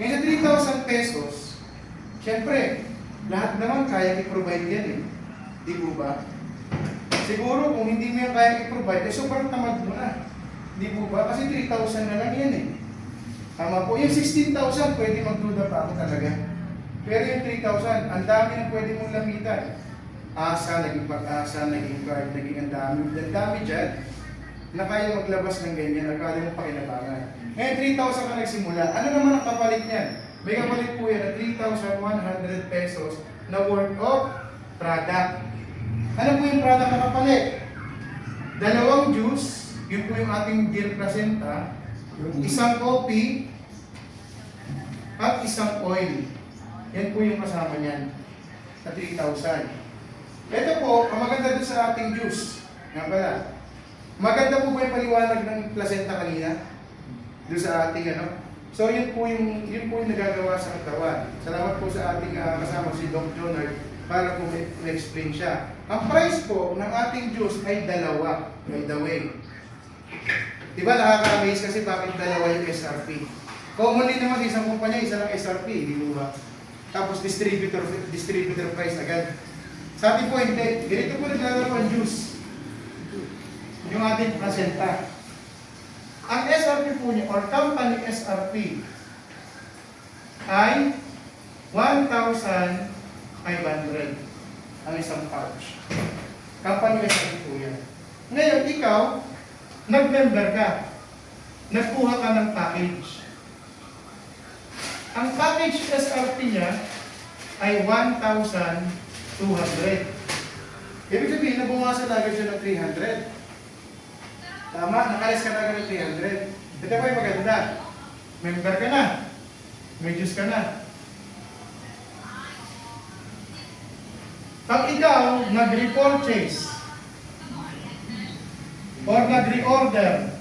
Ngayon sa 3,000 pesos, syempre, lahat naman kaya i-provide yan eh. Di po ba? Siguro kung hindi mo yan kaya i-provide, sobrang tamad mo na. Di po ba? Kasi 3,000 na lang yan eh. Tama po. Yung 16,000, pwede magduda pa ako talaga. Pero yung 3,000, ang dami na pwede mong lamitan. Asa, naging pag-asa, naging card, naging ang dami. Ang dami dyan na kaya maglabas ng ganyan, akala mo pakinabangan. Ngayon, 3,000 ka nagsimula. Ano naman ang kapalit niyan? May kapalit po yan na 3,100 pesos na worth of product. Ano po yung product na kapalit? Dalawang juice, yun po yung ating Dear Placenta, isang coffee, at isang oil. Yan po yung kasama niyan sa 3,000. Ito po, ang maganda doon sa ating juice. Nga pala. Maganda po ba yung paliwanag ng placenta kanina? Doon sa ating ano? So yun po yung nagagawa sa katawan. Salamat po sa ating kasama si Doc Jonard para po ma-explain siya. Ang price po ng ating juice ay dalawa, by the way. Diba nakaka-amaze kasi bakit dalawa yung SRP? Commonly naman sa isang kumpanya, isa lang SRP, di ba? Tapos distributor price agad. Sa atin po hindi. Ganito po naglalaro ang juice. Yung ating placenta. Ang SRP po niya, or company SRP, ay 1,500 ang isang pouch. Company SRP po yan. Ngayon, ikaw, nag-member ka. Nagkuha ka ng package. Ang package SRP niya ay 1,200. Ibig sabihin, nabumasan na agad siya ng 300. Tama, nakalis ka na agad ng 300. Ito pa yung maganda. Member ka na. May juice ka na. Pag ikaw nag-repurchase or nag-reorder,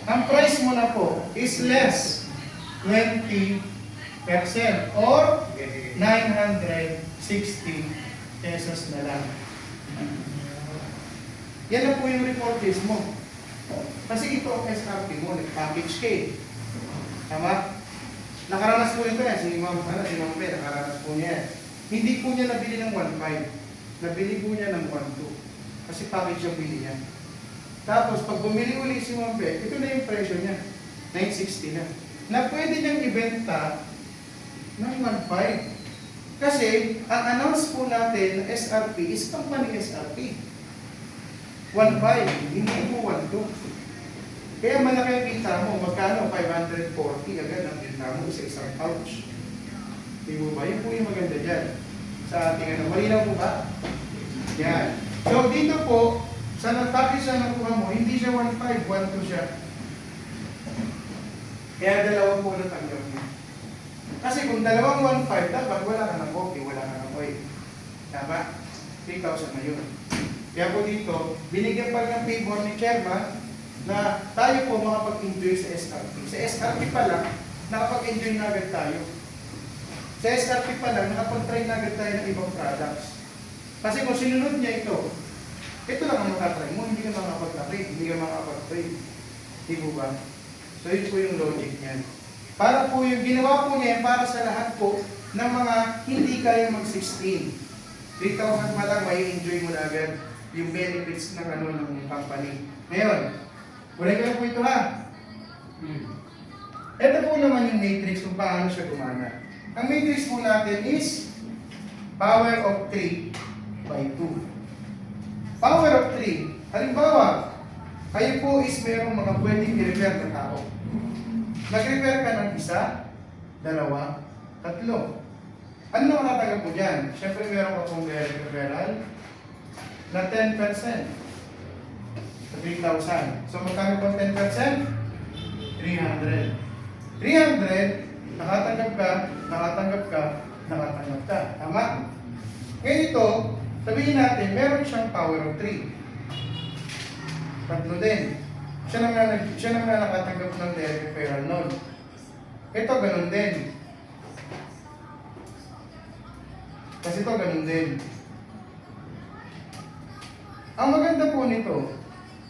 ang price mo na po is less 20% or 960 pesos na lang. Yan na po yung repurchase mo. Kasi ito ang SRP mo, nag-package ka eh. Tama? Nakaranas po ito yan, si Ma'am Pe, nakaranas po niya. Hindi po niya nabili ng 1.5. Nabili po niya ng 1.2. Kasi package yung bili niya. Tapos, pag bumili uli si Ma'am Pe, ito na yung presyo niya. 960 na. Na pwede niyang ibenta ng 1.5. Kasi, ang announce po natin na SRP is company SRP. 1.5, hindi po 1.2. Kaya malaki ang kita mo, magkano? 540 agad ang kita mo sa isang pouch. Di mo ba? Yun po yung maganda dyan. Sa ating ano, malinaw po ba? Yan. So dito po, sa nag-package na nakuha mo, hindi siya 1.5, 1.2 siya. Kaya dalawa po natanggap mo. Kasi kung dalawang 1.5, dapat wala ka ng coffee, wala ka ng oil. Tama? 3,000 na yun. Kaya po dito, binigyan pa ng favor ni Chairman na tayo po makapag-enjoy sa SRP. Sa SRP pa lang, nakapag-enjoy na agad tayo. Sa SRP pa lang, nakapag-try na agad tayo ng ibang products. Kasi kung sinunod niya ito lang ang makatry mo, hindi ka makapag-trade, hindi ka makapag-trade. Di po ba? So yun po yung logic niyan. Para po yung ginawa po niya, para sa lahat po ng mga hindi kaya mag-16. 3,000 pa lang, may enjoy mo na agad yung benefits ng ano ng company. Ngayon, ulit ko po ito ha. Ito po naman yung matrix kung paano siya gumana. Ang matrix po natin is power of 3 by 2. Power of 3. Halimbawa, kayo po is mayroong mga pwedeng i-refer na tao. Nag-refer ka ng isa, dalawa, tatlo. Ano naman natagal po dyan? Siyempre meron ka pong referral na 10% sa 3,000. So magkano po 10%? 300. 300, nakatanggap ka. Tama? Ngayon ito, sabihin natin, meron siyang power of 3. Tatlo din. Siya naman na nakatanggap ng direct referral nun. Ito, ganun din. Kasi ito, ganun din. Ang maganda po nito,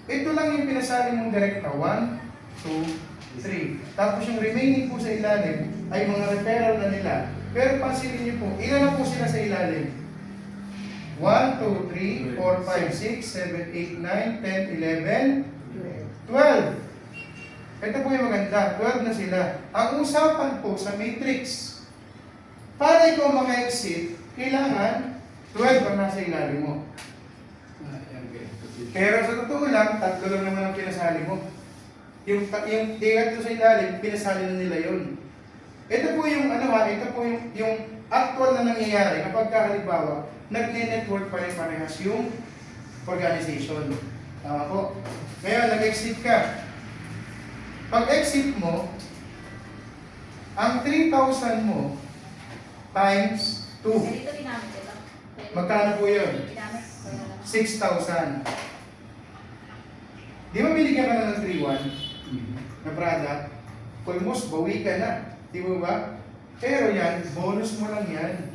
ito lang yung pinasali mong direkta. 1, 2, 3. Tapos yung remaining po sa ilalim ay mga referral na nila. Pero pansinin niyo po, ilan na po sila sa ilalim? 1, 2, 3, 4, 5, 6, 7, 8, 9, 10, 11, 12. Ito po yung maganda. 12 na sila. Ang usapan po sa matrix, Para ikaw maka-exit, kailangan 12 ang nasa ilalim mo. Pero sa totoo lang, 3 lang naman ang pinasali mo. Yung tigat doon sa ilalim, pinasali na nila yun. Ito po yung ito po yung actual na nangyayari kapag halimbawa, nagne-network pa rin parehas yung organization. Tama po. Ngayon, nag-exit ka. Pag exit mo, ang 3,000 mo times 2. Dito ginamit ko lang. Magkano po yun? Ginamit ko lang. 6,000. Di ba binigyan ka na ng 3,100 na product? Almost bawi ka na. Di ba ba? Pero yan, bonus mo lang yan.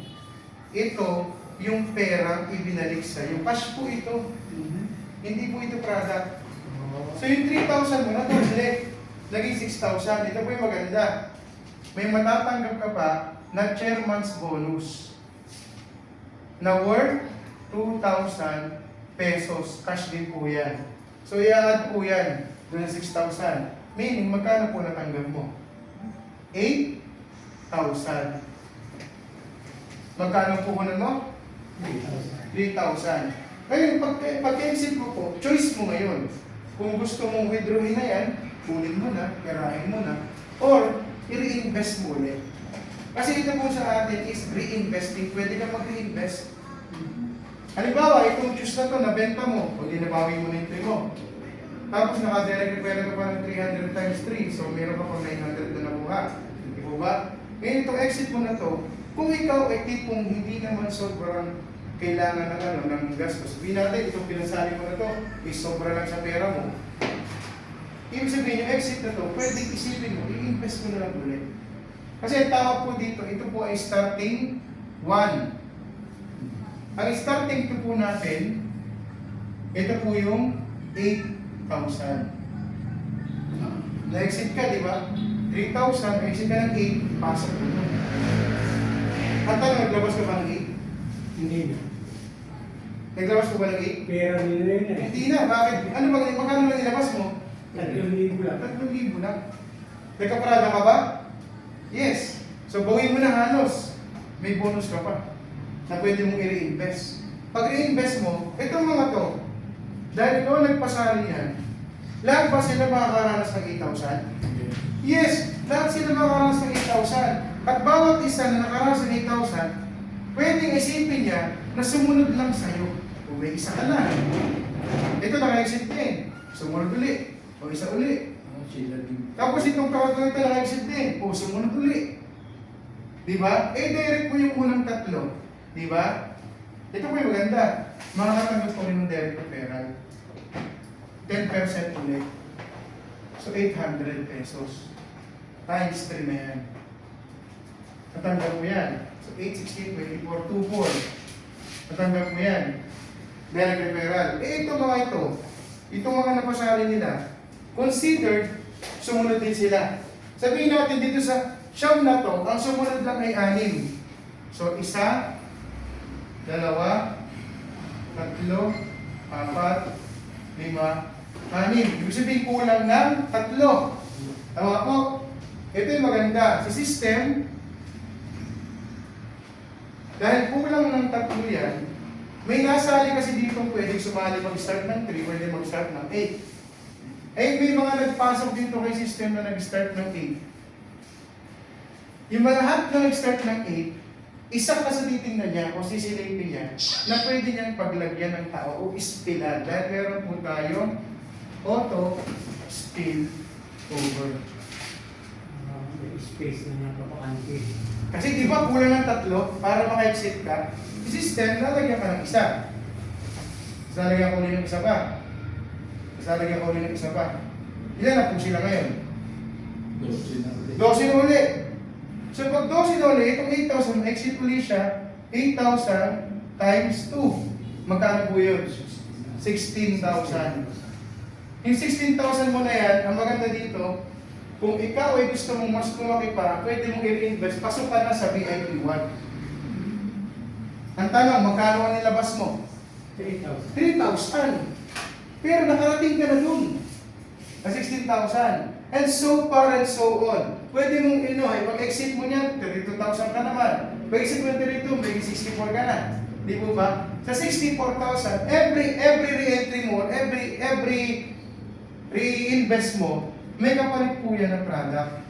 Ito, yung perang ibinalik sa'yo. Cash po ito. Hindi po ito product. So yung 3,000 mo na doble. Naging 6,000. Ito po yung maganda. May matatanggap ka pa na chairman's bonus na worth 2,000 pesos. Cash din po yan. So i-add po yan doon sa 6,000. Meaning, magkano po natanggap mo? 8,000. Magkano po kunan mo? 3,000. Ngayon, pag-exit mo po, choice mo ngayon. Kung gusto mong withdrawin na yan, kunin mo na, perahin mo na, or i-reinvest mo ulit. Kasi ito po sa atin is reinvesting. Pwede ka mag-reinvest. Halimbawa, itong juice na to, nabenta mo, o di nabawi mo na yung 3 mo. Tapos naka-direct repair ka pa ng 300 times 3, so meron ka pang 900 na nakuha. Di po ba? Ngayon, itong exit mo na to, kung ikaw ay tipong hindi naman sobrang kailangan ng gastos. Sabihin natin, itong pinasali mo na to, is sobra lang sa pera mo. Ibig sabihin, yung exit na to, pwedeng isipin mo, i-invest mo na lang ulit. Kasi ang tawag po dito, ito po ay starting 1. Ang starting to po natin, ito po yung 8,000. Na-exit ka, di ba? 3,000, exit ka ng 8, pasok mo. At tanong, naglabas ka ba ng 8? Hindi na. Naglabas ko ba ng 8? Pero nila yun eh. Hindi na, bakit? Ano ba, magkano lang nilabas mo? 3,000 lang. 3,000 lang. Nagkaparada ka ba? Yes. So, bawin mo na halos. May bonus ka pa na pwede mong i-reinvest. Pag i-invest mo, itong mga to, dahil ikaw nagpasali yan, lahat ba sila makakaranas ng 8,000? Yes, lahat sila makakaranas ng 8,000. At bawat isa na nakaranas ng 8,000, pwedeng isipin niya na sumunod lang sa'yo. Kung may isa ka na. Ito naka-exit din. Sumunod ulit. O isa ulit. Tapos itong kawag ito naka-exit din. O sumunod ulit. Diba? Direct mo yung unang 3. Diba? Ito po yung maganda. Makakatanggap ko rin ng direct referral. 10% ulit. So 800 pesos. Times 3 na yan. Natanggap mo yan. So 8, 16, 24, 24. Natanggap mo yan. Direct referral. Ito mga ito. Itong mga napasali nila. Considered, sumunod din sila. Sabihin natin dito sa siyam na to, ang sumunod lang ay 6. So 1, 2, 3, 4, 5, 6. Ibig sabihin kulang ng 3. Tama po? Ito yung maganda. Si system, dahil kulang ng 3 yan, may nasali kasi dito pwedeng sumali mag-start ng 3, pwede mag-start ng 8. May mga nagpasok dito kay system na nag-start ng 8. Yung mga lahat na nag-start ng 8, isa ka sa titingnan niya o sisilipin niya na pwede niyang paglagyan ng tao o ispilan. Dahil meron po tayong auto spill over. May space na napapakante. Kasi di ba kulang ng 3 para maka-exit ka? Yung system, lalagyan ka ng isa. Lalagyan ko rin ng isa pa. Lalagyan ko rin ng isa pa. Ilan na po sila ngayon? 12 na ulit. So pag 12 na ulit, itong 8,000, exit ulit siya, 8,000 times 2. Magkano po yun? 16,000. Yung 16,000 mo na yan, ang maganda dito, kung ikaw ay gusto mong mas lumaki pa, pwede mong i-reinvest, pasok ka na sa VIP 1. Ang tanong, magkano ang nilabas mo? 3,000. 3,000. Pero nakarating ka na dun. Na 16,000. And so far and so on. Pwede mong pag-exit mo niyan, 32,000 ka naman. Pag 52, may 64 ka na. Di po ba? Sa 64,000, every re-entry mo, every re-invest mo, may kapalit po yan ng product.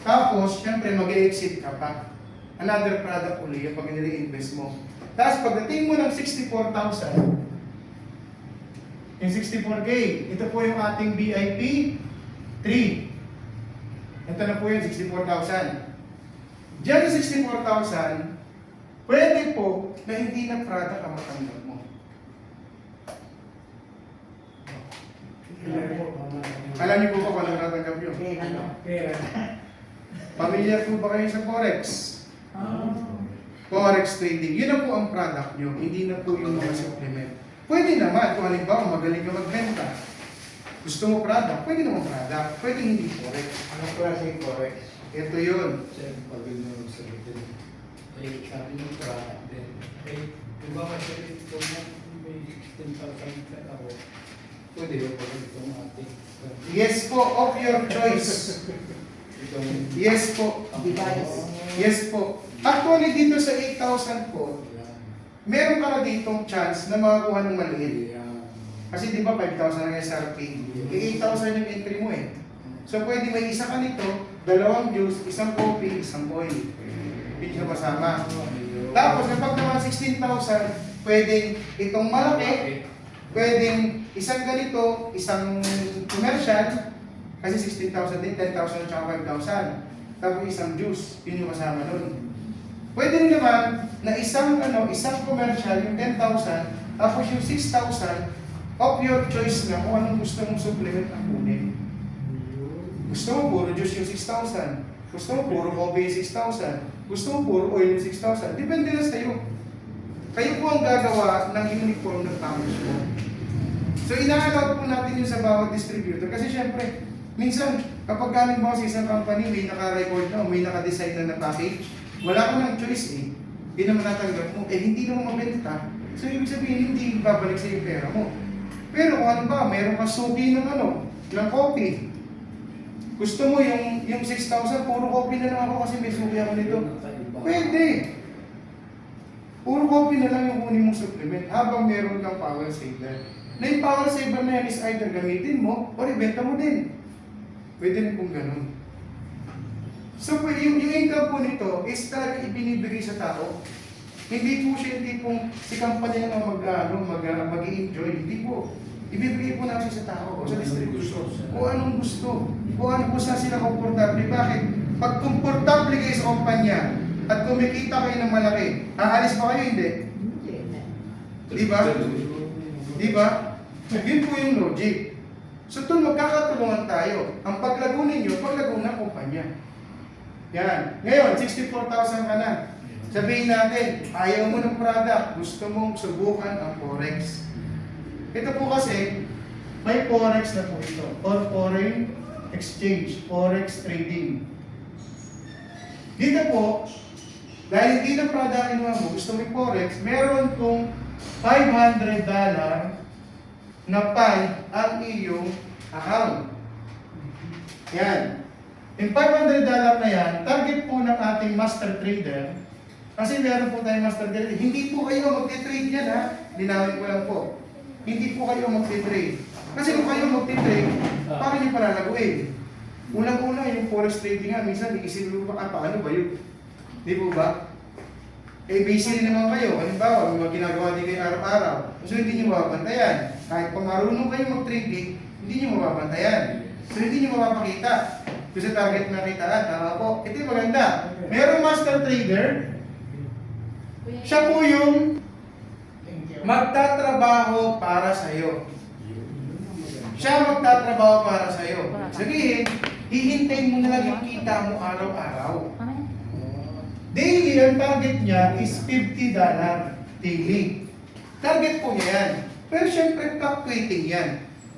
Tapos, syempre, mag-exit ka pa. Another product uli yung pag nire-invest mo. Tapos, pagdating mo ng 64,000, yung 64K, ito po yung ating VIP 3. Ito na po yung 64,000. Diyan sa 64,000, pwede po na hindi na product ang matanggap mo. Alam niyo po ba kung anong natanggap nyo? Pera. Familiar po ba kayo sa Forex? Forex trading, yun na po ang product nyo, hindi na po yung mga supplement. Pwede naman, kung halimbawa magaling ka magbenta, gusto mo product, pwede naman product, pwede hindi Forex. Anong klase yung Forex? Ito yun. Sir, pag yun sa bitin, ay sabi ng product din. Ay, di ba kasi ito na may 16,000 sa ako, pwede ba pag itong ating Yes po, of your choice. itong Yes po. Device. Yes po. Actually, dito sa 8,000 po, meron ka na ditong chance na makakuha ng maliit. Kasi di ba 5,000 ang SRP? 8,000 yung entry mo eh. So pwede may isa ka nito, dalawang juice, isang coffee, isang oil. Hindi na masama. Tapos kapag naman 16,000, pwedeng itong malaki, pwedeng isang ganito, isang commercial, kasi 16,000 din, 10,000 at 5,000. Tapos isang juice, yun yung kasama nun. Pwede rin naman na isang commercial, yung 10,000, tapos yung 6,000, of your choice na kung anong gusto mong supplement ang kunin. Gusto mo puro juice yung 6,000. Gusto mo puro coffee yung 6,000. Gusto mo puro oil yung 6,000. Depende na sa'yo. Kayo po ang gagawa ng uniform ng package mo. So ina-allow po natin yun sa bawat distributor kasi syempre, minsan kapag galing mo sa isang company, may naka-record na o may naka-design na package, wala ka ng choice eh. Hindi naman natanggap mo. Eh hindi naman mabenta. So ibig sabihin, hindi babalik sa yung pera mo. Pero kung ano ba, meron ka suki ng ng coffee. Gusto mo yung 6,000, puro coffee na lang ako kasi may suki ako nito. Pwede. Puro coffee na lang yung kunin mong supplement habang meron kang power saver. Na yung power saver na yan is either gamitin mo o ibenta mo din. Pwede rin kung ganun. So yung income po nito is talaga ibinibigay sa tao. Hindi po siya yung tipong si company na mag-i-enjoy. Hindi po. Ibibigay po namin sa tao o sa distributor. Kung anong gusto. Kung ano po saan sila komportable. Bakit? Pag komportable kayo sa kumpanya at kumikita kayo ng malaki, aalis pa kayo? Hindi. Di ba? Di ba? Yun po yung logic. So ito magkakatulungan tayo. Ang paglago ninyo, paglago ng kumpanya. Yan. Ngayon, 64,000 ka na. Sabihin natin, ayaw mo ng product, gusto mong subukan ang Forex. Ito po kasi, may Forex na po ito, or foreign exchange, Forex trading. Dito po, dahil hindi na product kinuha mo, gusto mo yung Forex, meron pong $500 na pan ang iyong account. Yan. Yung $500 na yan, target po ng ating master trader. Kasi meron po tayong master trader. Hindi po kayo magte-trade yan ha. Linawin ko lang po. Hindi po kayo magte-trade. Kasi kung kayo magte-trade, paano nyo palalaguin? Unang-una yung forex trading nga, minsan iisipin mo pa, paano ba yun? Di po ba? Eh, busy rin naman kayo. Halimbawa, may mga ginagawa din kayo araw-araw. So, hindi nyo mababantayan. Kahit pa marunong kayo mag-trading, hindi nyo mababantayan. So, hindi nyo mapapakita. Kung sa target na kitaan, tama po. Ito yung maganda. Merong master trader, siya po yung magtatrabaho para sa'yo. Siya magtatrabaho para sa'yo. Sabihin, hihintayin mo na lang yung kita mo araw-araw. Daily, ang target niya is $50 daily. Target po niya yan. Pero syempre, fluctuating yan.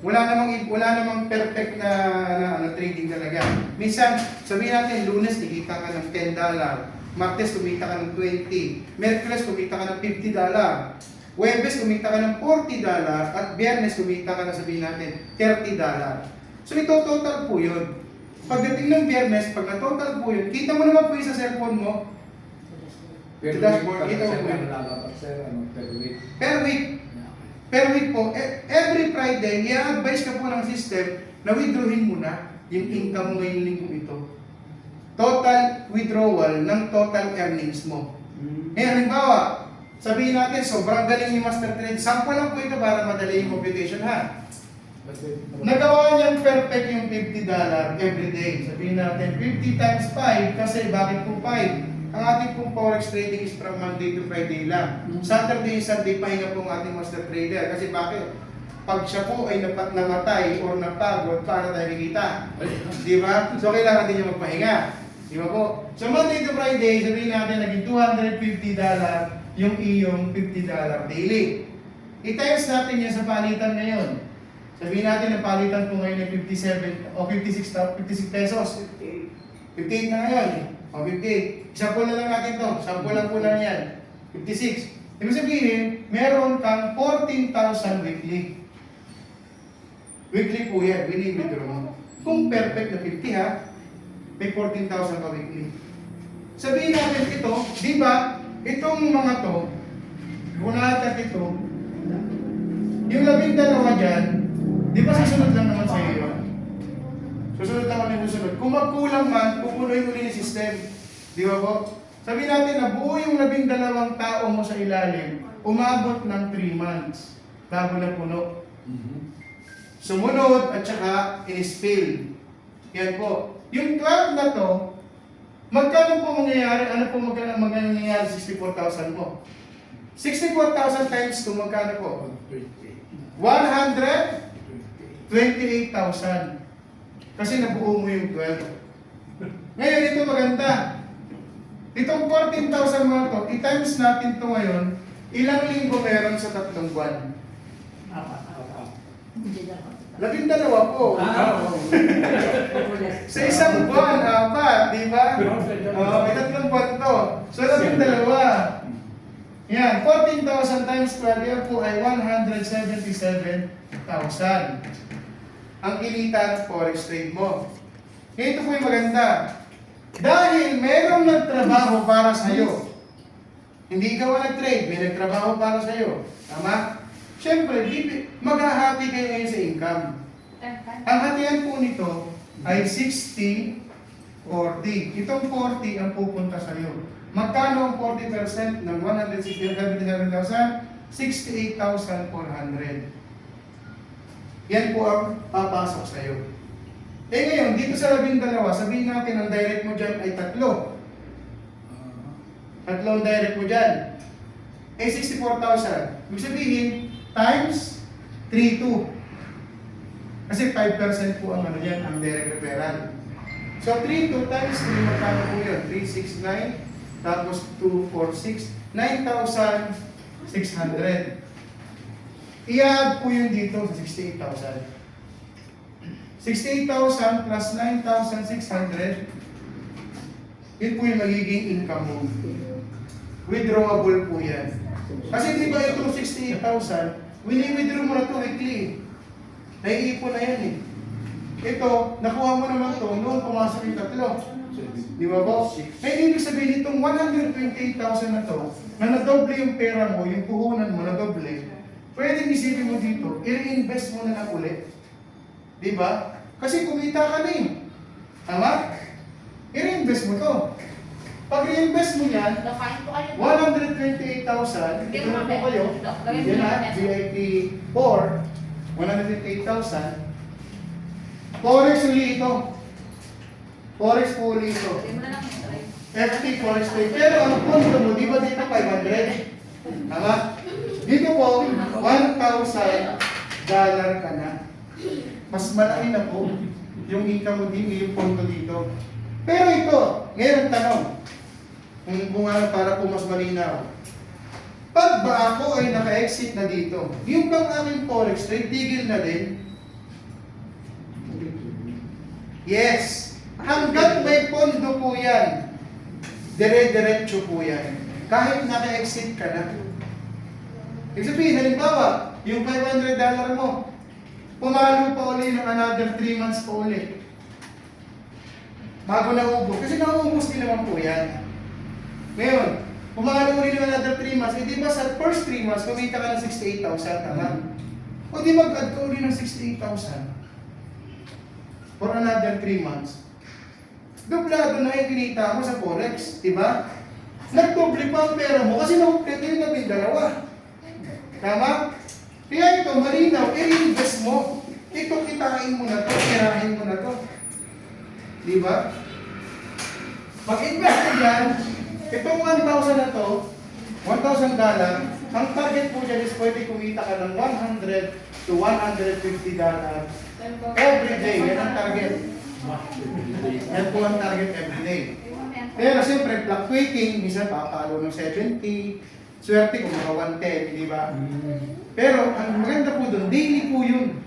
Wala namang perfect na trading talaga. Minsan, sabihin natin, Lunes, kikita ka ng $10. Martes, kumita ka ng 20. Merkules, kumita ka ng $50. Huwebes, kumita ka ng $40. At Biyernes, kumita ka na sabihin natin, $30. So, ito total po yun. Pagdating ng Biyernes, pag na-total po yun, kita mo naman po yung sa cellphone mo, Pero Sa dashboard, kita mo po yun. lalabas sir, per week. Per week. Per week po, every Friday, i-advise ka po ng system na withdrawin mo na yung income mo ngayong linggo ito. Total withdrawal ng total earnings mo. Ngayon, halimbawa, sabihin natin, sobrang galing ni Master Trade. Sample lang po ito para madali yung computation ha. Nagawa niyang perfect yung $50 every day. Sabihin natin, 50 times 5, kasi bakit po 5? Ang ating pong forex trading is from Monday to Friday lang. Saturday, Sunday, pahinga po ang ating master trader. Kasi bakit? Pag siya po ay namatay or napagod, para tayo kikita. Di ba? So, kailangan din niya magpahinga. Di ba po? So, Monday to Friday, sabihin natin, naging $250 yung iyong $50 daily. I-times natin yan sa palitan ngayon. Sabihin natin, ang palitan po ngayon ay 57 o 56 pesos. 58 na ngayon. O 58. Sample na lang natin to. Sample lang po lang yan. 56. Ibig sabihin, meron kang 14,000 weekly. Weekly po yan. Wini-withdraw mo. Kung perfect na 50 ha, may 14,000 ka weekly. Sabihin natin ito, di ba, itong mga to, kung natin ito, yung 12 dyan, di ba susunod lang naman sa iyo yun? Susunod naman yung susunod. Kung magkulang man, pupunuin uli ni system. Di ba po? Sabihin natin na buo yung 12 tao mo sa ilalim, umabot ng 3 months bago na puno. Sumunod at saka in-spill. Yan po. Yung 12 na to, magkano po mangyayari? Ano po magkano mangyayari 64,000 mo? 64,000 times 2, magkano po? 128,000. Kasi nabuo mo yung 12. Ngayon, ito maganda. Itong 14,000 mga to, i-times natin to ngayon, ilang linggo meron sa 3 buwan? Hindi lang. 12 po. Sa isang buwan, 4, di ba? May 3 buwan to. So, 12. Yan, 14,000 times 12, yan po ay 177,000. Ang kinita ng forex trade mo. Ito po yung maganda. Dahil meron nagtrabaho para sa iyo. Hindi ikaw ang nag-trade, may nagtrabaho para sa iyo. Tama? Siyempre, maghahati kayo ngayon sa income. Ang hatian po nito ay 60-40. Itong 40 ang pupunta sa iyo. Magkano ang 40% ng 167,000? 68,400. Yan po ang papasok sa iyo. Eh ngayon, dito sa 12, sabihin natin ang direct mo dyan ay 3. 3 ang direct mo dyan. Eh 64,000. Ibig sabihin, times 3,2. Kasi 5% po ang ano yan, ang direct referral. So 3,2 times 3, magkano po yun? 369, tapos 246, 9,600. I-add po yun dito sa 68,000. 68,000 plus 9,600, yun po yung magiging income mo. Withdrawable po yan. Kasi di ba itong 68,000, wini-withdraw mo na ito weekly. Naiipon na yan eh. Ito, nakuha mo naman ito, noon pumasok yung 3. Di ba po? Ngayon, ibig sabihin itong 128,000 na ito, na nadoble yung pera mo, yung puhunan mo, nadoble, pwedeng isipin mo dito, i-reinvest mo na lang ulit. Di ba? Kasi kumita ka na eh. Tama? I-reinvest mo to. Pag i-invest mo yan, 128,000, ito na po kayo, yan na, VIP 4, 128,000. Forex uli ito. Forex po uli ito. FT Forex trade. Pero ang pondo mo, di ba dito 500? Tama? Dito po, $1,000 ka na. Mas malaki na po yung income mo din, yung pondo dito. Pero ito, ngayon ang tanong, kung ano para po mas malinaw. Pag ba ako ay naka-exit na dito, yung bang aming forex trade, tigil na din? Yes. Hanggat may pondo po yan, dire-diretso po yan. Kahit naka-exit ka na. Ibig sabihin, halimbawa, yung $500 mo, pumalo pa uli ng another 3 months pa uli. Bago naubos. Kasi naubos din naman po yan. Ngayon, Pumalo uli ng another 3 months, eh di ba sa first 3 months, kumita ka ng 68,000, tama? O di mag-add ka uli ng 68,000 for another 3 months. Dublado na yung kinita mo sa Forex, di ba? Nagdoble pa ang pera mo kasi nakumpleto yung labing dalawa. Tama? Kaya ito, malinaw, i-invest mo. Ito, kitain mo na to, tirahin mo na to. Di ba? Pag-invest mo dyan, itong 1,000 na to, $1,000, ang target mo dyan is pwede kumita ka ng $100 to $150 every day. Yan ang target. Yan po ang target every day. Pero siyempre, fluctuating, minsan papalo ng 70, swerte kung mga 110, di ba? Pero ang maganda po doon, daily po yun.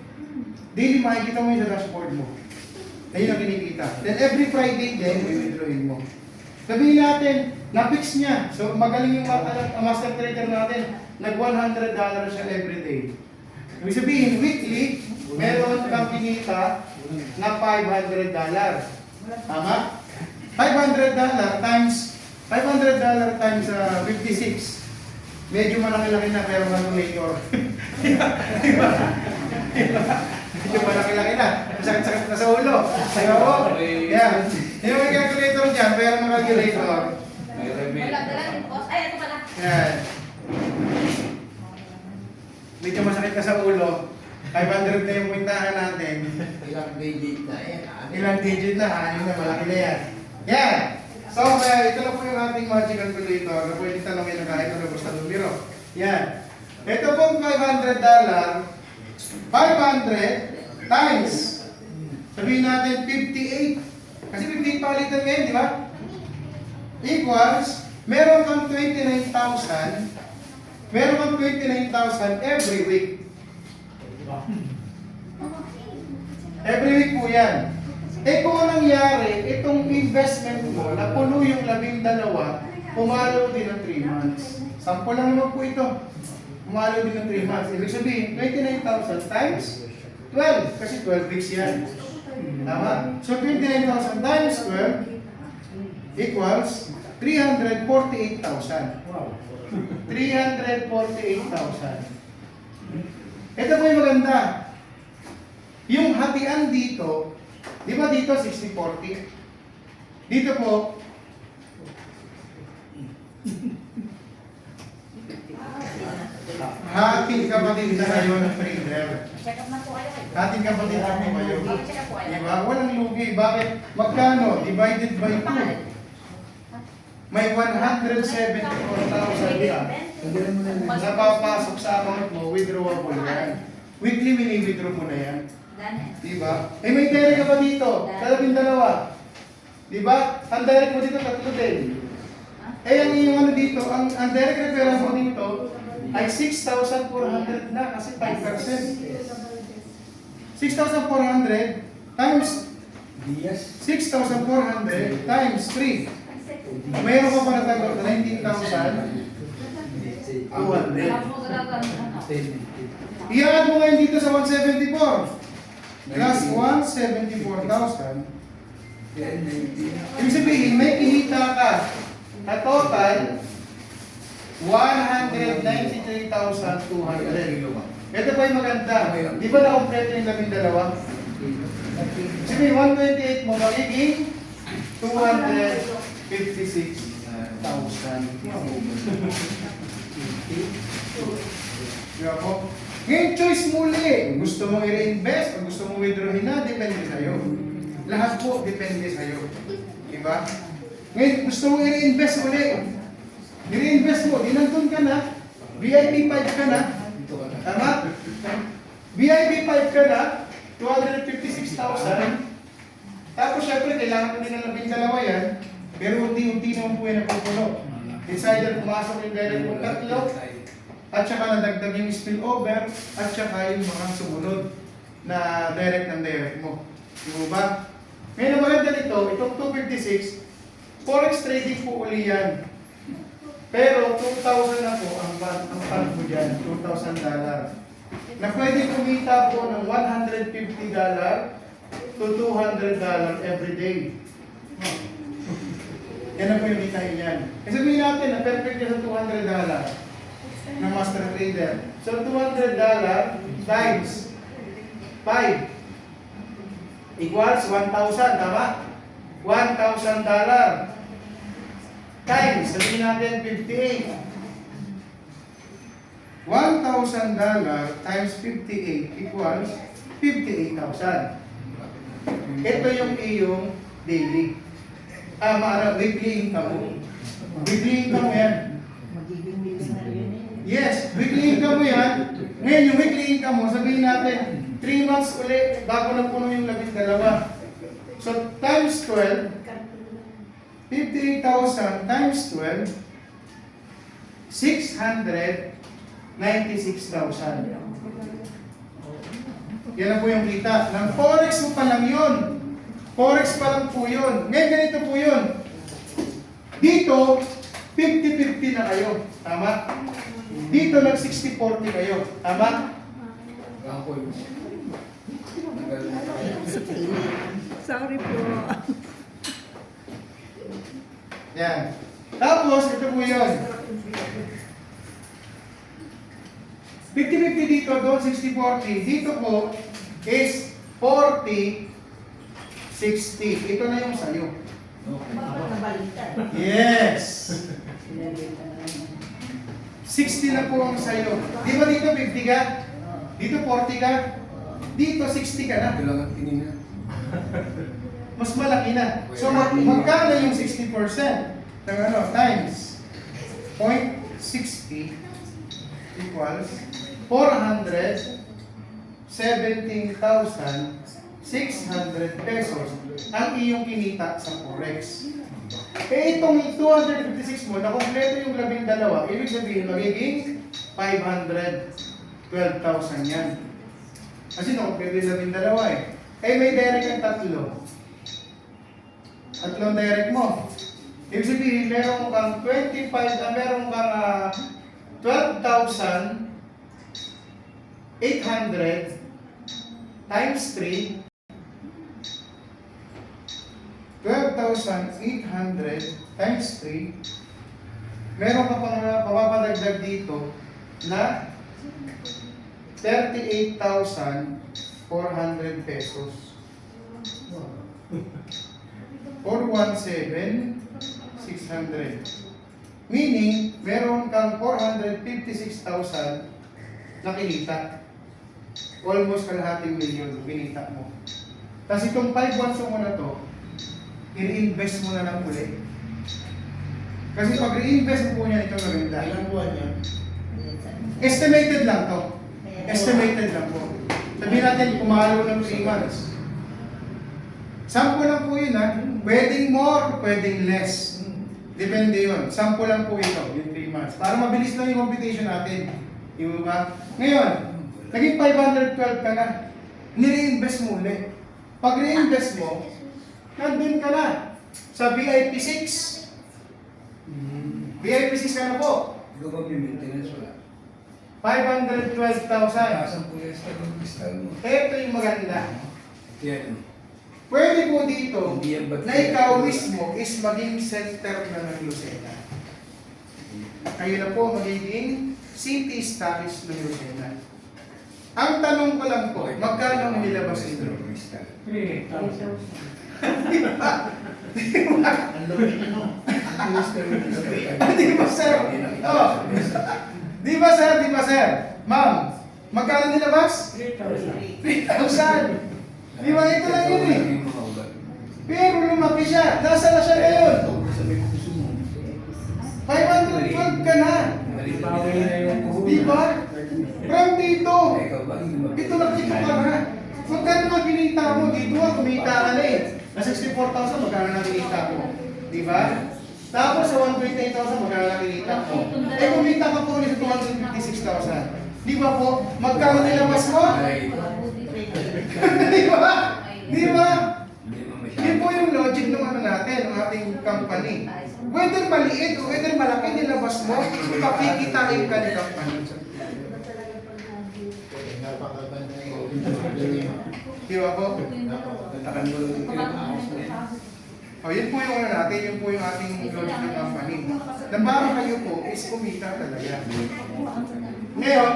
Daily makikita mo yun sa dashboard mo. Ayun ang kinikita. Then every Friday din, i-withdrawin mo. Sabihin natin, na-fix niya. So magaling yung master trader natin. Nag-$100 siya every day. Ibig sabihin, weekly, meron kang kinita na $500. Tama? $500 times 56. Medyo malaki-laki na pero calculator. Diba? Medyo malaki-laki na. Sakit-sakit na sa ulo. Diba po? Yan. Yung may calculator dyan, pero may calculator. Yan. Medyo masakit na sa ulo. 500 na yung pintahan natin. Ilang digit na yan. Ilang digit na, anim na, malaki na yan. Yan! So, ito na po yung ating magic calculator na pwede tanongin na kahit ano basta numero. Yan. Ito pong $500, 500 times, sabihin natin 58. Kasi 58 palitan ngayon, di ba? Equals, meron kang 29,000, meron kang 29,000 every week. Every week po yan. Eh kung anong nangyari, itong investment mo, napuno yung 12, pumalo din ng 3 months. Sample lang naman po ito. Pumalo din ng 3 months. Ibig sabihin, 29,000 times 12. Kasi 12 weeks yan. Tama? So 29,000 times 12 equals 348,000. 348,000. Ito po yung maganda. Yung hatian dito, di ba dito 60-40? Dito po, hating kapatid na kayo ng trader. Hating kapatid na po kayo. Di ba? Walang lugi. Bakit? Magkano? Divided by 2. May 174,000 ka. Napapasok sa account mo, withdrawable yan. Weekly mini-withdraw mo na yan. Diba? Eh may direct ka pa dito, sa 12. Diba? Ang direct mo dito, 3 din. Eh ang iyong ano dito, ang direct referral mo dito ay 6,400 na kasi 5%. 6,400 times 6,400 times 3. Mayroon ka pa na tago, 19,200. I-add mo ngayon dito sa 174. Plus 174,000. Ibig sabihin, may kinita ka na total 193,200. Ito pa yung maganda. Di ba na-complete yung 12? Sabihin, 128 mo magiging 256,000. Diba po? Ngayon, choice muli. Gusto mong i-reinvest o gusto mong withdrawin na, depende sa'yo. Lahat po, depende sa'yo. Diba? Ngayon, gusto mong i-reinvest uli. I-reinvest mo, dinandun ka na, VIP 5 ka na, tama? VIP 5 ka na, 256,000. Tapos syempre, kailangan mo din ng 12 yan, pero unti-unti naman po yan napupuno. It's either pumasok yung direct mo tatlo, at saka nadagdag yung spillover, at saka yung mga sumunod na direct ng direct mo. Diba ba? Ngayon, maganda nito, itong 256, forex trading po uli yan. Pero 2,000 na po ang fund mo dyan, $2,000. Na pwede kumita po ng $150 to $200 every day. Yan na po yung kitain yan. E sabihin natin na perfect yan sa $200 ng master trader. So $200 times 5 equals 1,000, tama? $1,000 times, sabihin natin 58. $1,000 times 58 equals 58,000. Ito yung iyong daily. Weekly income mo. Weekly income mo yan. Magiging millionaire yun eh. Yes, weekly income mo yan. Ngayon, yung weekly income mo, sabihin natin, 3 months ulit bago na puno yung 12. So, times 12, 58,000 times 12, 696,000. Yan na po yung kita. Ng Forex mo pa lang yun. Forex pa lang po yun. Ngayon, ganito po yun. Dito, 50-50 na kayo. Tama? Dito, nag-60-40 kayo. Tama? Ako yun. Sorry po. Yan. Tapos, ito po yun. 50-50 dito, doon 60-40. Dito po is 40-60. Ito na yung sayo. Bakit nabaliktad? Yes! 60 na po ang sayo. Di ba dito 50 ka? Dito 40 ka? Dito 60 ka na. Ito lang ang tinina. Mas malaki na. So, magkano yung 60% ng times 0.60 equals 417,600 pesos ang iyong kinita sa Forex. Eh itong 256 mo, nakompleto yung 12, ibig sabihin magiging 512,000 yan. Kasi nakompleto yung 12 eh. Eh may direct ang tatlong direct mo. Ibig sabihin, meron kang 12,800 times 3. 12,800 times 3. Meron ka pang papapadagdag dito na 38,400 pesos. Or 17,600. Meaning, meron kang 456,000 na kinita. Almost kalahating milyon kinita mo. Tapos itong 5 months mo na to, i-reinvest mo na lang ulit. Kasi pag reinvest mo po niya ito maganda. Ilang buwan yan? Estimated lang to. Estimated lang po. Sabihin natin, kumalo ng 3 months. Sample lang po yun ha. Pwedeng more, pwedeng less. Depende yun. Sample lang po ito, yung 3 months. Para mabilis lang yung computation natin. Di ba? Ngayon, naging 512 ka na. Nire-invest mo ulit. Pag re-invest mo, nandun ka na sa VIP 6. VIP 6 ka na po. Ikaw ba may maintenance wala? 512,000. Asan po yung kristal mo? Ito yung maganda. Yan. Pwede po dito Hindi yan ba't- na ikaw mismo is maging center na ng Lucena. Kayo na po magiging city status ng Lucena. Ang tanong ko lang po, magkano ang nilabas ito? Kristal. 3,000. Di ba? Ang laki niya no? Kristal. Di ba sir? Oh. Di ba sir? Di ba sir? Ma'am, magkano nilabas? 3,000. 3,000. Di ba ito lang yun eh? Pero lumaki siya. Nasa na siya ngayon? 512 ka na. Bawi na yung puhunan. Di ba? From dito. Ikaw ba? Dito nakita ka na. Magkano na kinita mo? Dito nga kumita ka na eh. Na 64,000 magkano na kinita mo? Di ba? Tapos sa 128,000 magkano na kinita mo? Eh kumita ka po ulit sa 256,000. Di ba po? Magkano nilabas mo? Di ba? Di ba? Yun po yung logic ng ano natin, ng ating company. Whether maliit o whether malaki nilabas mo, pakikitain ka ni company. Di ba po? Tatakan mo lang yung pinakaos na yan. O, yun po yung ano natin, yun po yung ating logic ng company. Nabara kayo po is kumita talaga. Ngayon,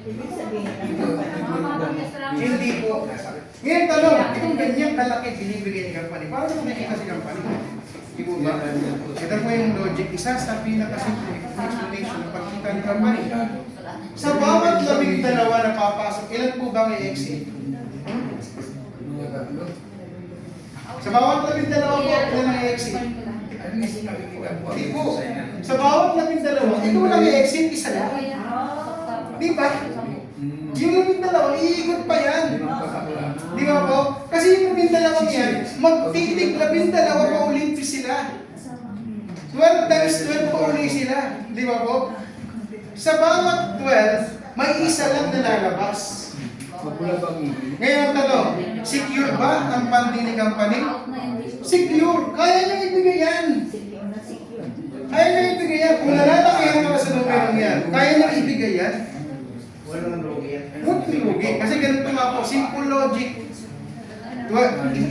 Ibig sabihin, hindi po. Ngayon tanong, itong ganyang kalaki binibigay ni company, paano mo nakikita si company? Di po ba? Ito po yung logic, isa sa pinakasimple explanation ng pagkita ni company. Sa bawat 12 na papasok, ilan po ba ang i-exit? Sa bawat 12 po, ilan ang i-exit? Di po. Sa bawat 12, ito lang i-exit, isa lang. Di ba? Yung 12, iikot pa yan. Di ba po? Kasi yung 12 yan, magtitig 12 pa ulit sila. 12 times 12 pa ulit sila. Di ba po? Sa bawat 12, may isa lang na lalabas. Ngayon tanong, secure ba ang pandemic company? Secure. Kaya niyang ibigay yan. secure na secure. Kaya niyang ibigay yan. Kung nalalakihan ka sa numerong yan, kaya niyang ibigay yan. Walang lugi. Kasi ganito nga po, simple logic.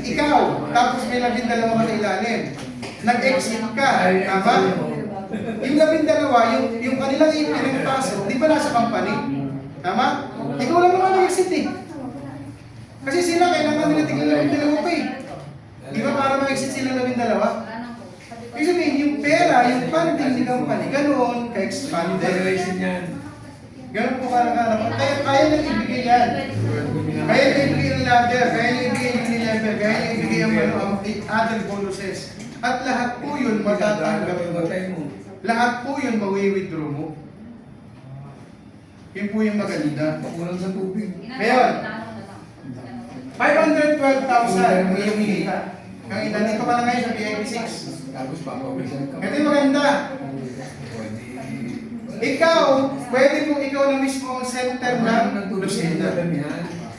Ikaw, tapos may 12 ka sa ilalim. Nag-exit ka, tama? Yung 12, yung kanilang ipinagpaso, di ba nasa company? Tama? Ikaw lang naman nag-exit eh. Kasi sila, kailangan nila tignan 12 pa eh. Di ba para ma-exit sila 12? Ibig sabihin, yung pera, yung funding ni company, ganoon ka-expanded. Ganun po karang-karang. Kaya nang ibigay yan. Kaya nang ibigay ang ladder, kaya nang ibigay yung level, kaya nang ibigay ang other bonuses. At lahat po yun matatanggap mo. Lahat po yun mawi-withdraw mo. Yun po yung maganda. Kulang sa tubig. Ngayon, 512,000 ang iyong hihita. Ang inanito ka na ngayon sa VIP 6. Tapos papawisan ka. Ito yung maganda. Ikaw, pwede po ikaw na mismo ang center ng Lucena.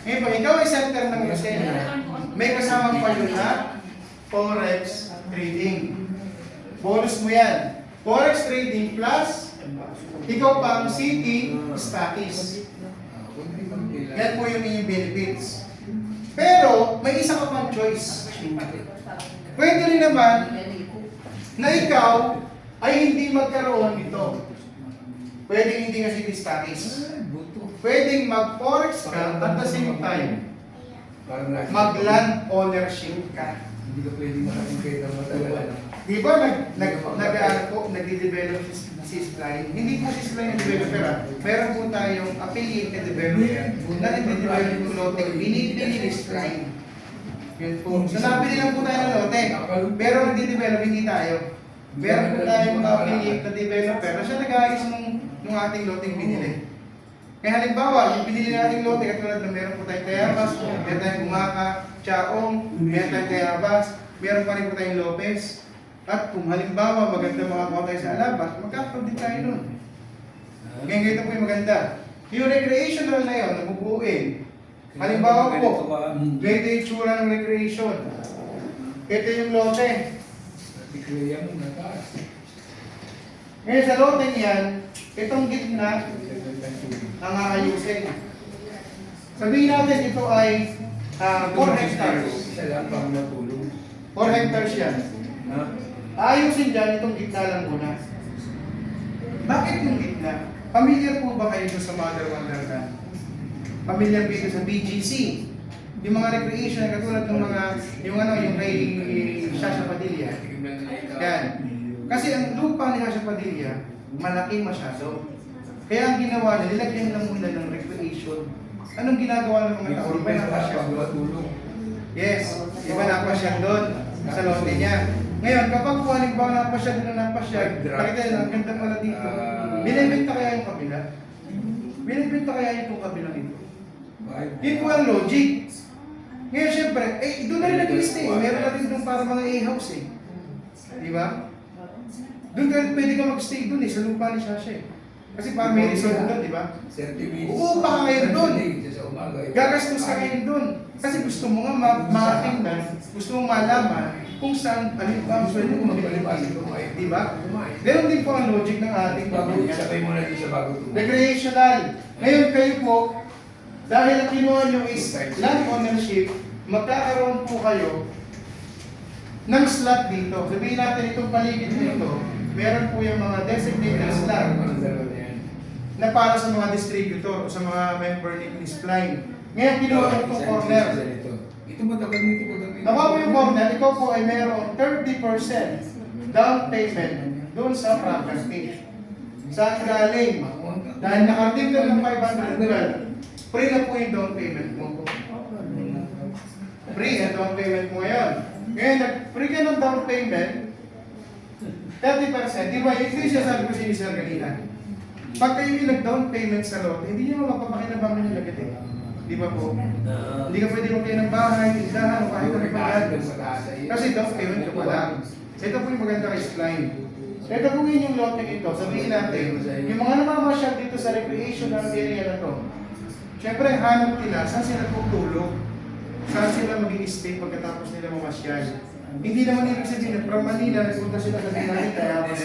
Ngayon po, ikaw ay center ng Lucena. May kasamang pa yun na Forex trading. Bonus mo yan. Forex trading plus ikaw pa ang city stockist. Yan po yung inyong benefits. Pero, may isa ka pang choice. Pwede rin naman na ikaw ay hindi magkaroon nito. Pwedeng hindi nga city stockist. Pwedeng mag-forex ka at the same time mag-land ownership ka. Hindi ka pwedeng makapagkita matagal. Di ba nag-develop si Spline? Hindi po si Spline ang developer. Meron po tayong affiliated developer na nag-develop ng lote. Binibili ni Spline. Yun po. So nabili lang po tayo ng lote. Pero nag-develop hindi tayo. Meron po tayong mga affiliate na developer na siya nag-ayos ng ating loteng binili. Kaya halimbawa, yung pinili nating lote, katulad na meron po tayong Tayabas, meron tayong Bumaka, Chaong, meron tayong Tayabas, meron pa rin po tayong Lopez. At kung halimbawa maganda makakuha tayo sa Alabas, magkakaroon din tayo nun. Ngayon ito po yung maganda. Yung recreational na yun, nabubuuin. Halimbawa po, ganito yung tsura ng recreation. Ito yung lote. Declare mo na taas. Ngayon sa lote niyan, itong gitna ang aayusin. Sabihin natin ito ay 4 hectares. Isa lang pang natulong. 4 hectares yan. Ha? Ayusin dyan, itong gitna lang muna. Bakit yung gitna? Familiar po ba kayo sa Mother Wonderland? Familiar dito sa BGC? Yung mga recreation, katulad ng mga, yung kay Shasha Padilla. Yan. Kasi ang lupa ni Shasha Padilla, malaki masyado. Kaya ang ginawa nila, nilagyan lang muna ng recreation. Anong ginagawa ng mga tao? Iba napasyal doon. Yes, iba napasyal doon sa lote niya. Ngayon, kapag po halimbawa napasyal doon na napasyal, nakita nila, ang ganda pala dito. Binibenta kaya yung kabila? Binibenta kaya yung kabilang ito? Yun po ang logic. Ngayon, syempre, doon na rin nag-liste. Meron na rin doon para mga A-house eh. Di ba? Doon ka pwede ka mag-stay doon sa lupa ni Shasha eh. Kasi para may resort doon, di ba? Uupa ka ngayon doon. Gagastos ka ngayon doon. Kasi gusto mo nga matingnan, gusto mo malaman kung saan, alin ba ang pwede mo mag-ibig. Di ba? Ganon din po ang logic ng ating Sabay mo na din sa bago tumo. recreational. Ngayon kayo po, dahil ang kinuha nyo is land ownership, magkakaroon po kayo ng slot dito. Sabihin natin itong paligid nito, meron po yung mga designated slot na para sa mga distributor o sa mga member ni Spline. Ngayon, kinuha ko itong corner. Ito matagal mo ito matagal. Nakuha mo yung corner, ikaw po ay meron 30% down payment doon sa property. Saan galing? Dahil nakarating na ng 512, free na po yung down payment mo. Free ang down payment mo ngayon. Ngayon, nag-free ka ng down payment, 30%, di ba? Ito yung sasabi ko si Sir kanina. Pag kayo yung nag-down payment sa lote, hindi nyo mapapakinabangan yung lagit eh. Di ba po? Hindi ka pwede magkayo ng bahay, tindahan, o kahit ano pa yan. Kasi down payment ka pala. Ito po yung maganda kay Spline. Ito po yung lote ito. Sabihin natin, yung mga namamasyal dito sa recreational area na to, syempre hanap nila, saan sila tutulog? Saan sila mag-i-stay pagkatapos nila mamasyal? Hindi naman ibig sabihin na from Manila, nagpunta sila sa Manila, Tayabas.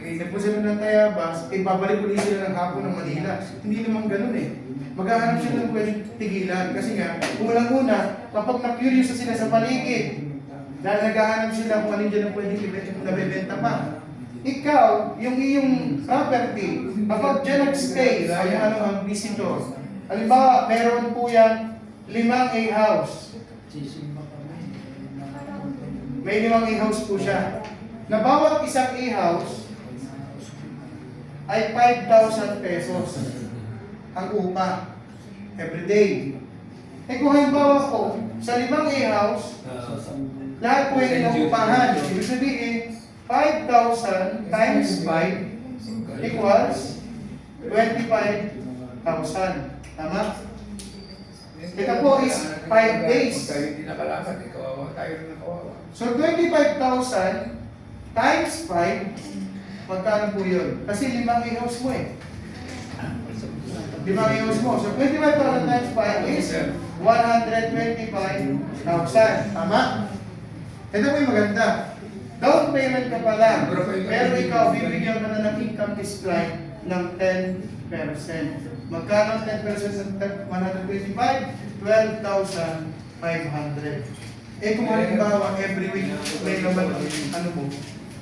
Nagpunta sila ng Tayabas, babalik ulit sila ng hapon ng Manila. Hindi naman ganun eh. Maghahanap sila ng pwedeng tigilan. Kasi nga, unang-una, kapag na-curious na sila sa paligid, dahil naghahanap sila kung alin dyan ang pwedeng nabibenta pa. Ikaw, yung iyong property, kapag dyan nag-stay, ay ano ang visitor. Halimbawa, meron po yan 5 A-house. May 5 A-house po siya. Na bawat isang A-house ay 5,000 pesos ang upa every day. Eh kung halimbawa po, sa 5 A-house, lahat po yung inuupahan. Ibig sabihin, 5,000 times 5 equals 25,000. Tama? Ito po is 5 days. Tayo hindi nakalakat, kawawa tayo na kawawa. So 25,000 times 5, magkano po yun? Kasi 5 A-house mo eh. 5 A-house mo. So 25,000 times 5 is 125,000. Tama? Ito po yung maganda. Down payment ka pa lang. Pero ikaw, bibigyan ka na ng income discount ng 10%. Magkano ang 10% ng 125? 12,500. Eh kung halimbawa, every week may naman ano mo,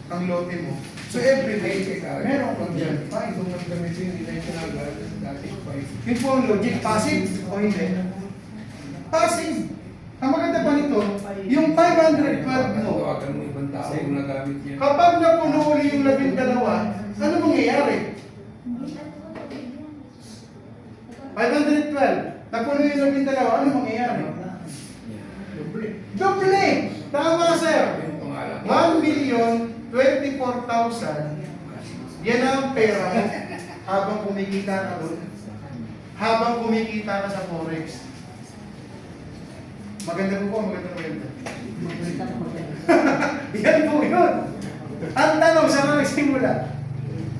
ang lote mo. So every week, meron kang dyan. Fine, kung nagdamit yun, hindi na yung pinagal, dati fine. Yun po ang logic. Passive o hindi? Passive. Ang maganda pa nito, yung 512 mo, Tawagan mo ibang tao kung nagamit niya. kapag napuno uli yung 12, ano mangyayari? 512. Napuno yung 12, ano mangyayari? Doble! Tama, sir! 1,024,000. Yan ang pera mo habang kumikita ka doon. Habang kumikita ka sa Forex. Maganda po, maganda po yun. Yan po yun. Ang tanong, saan ka nagsimula?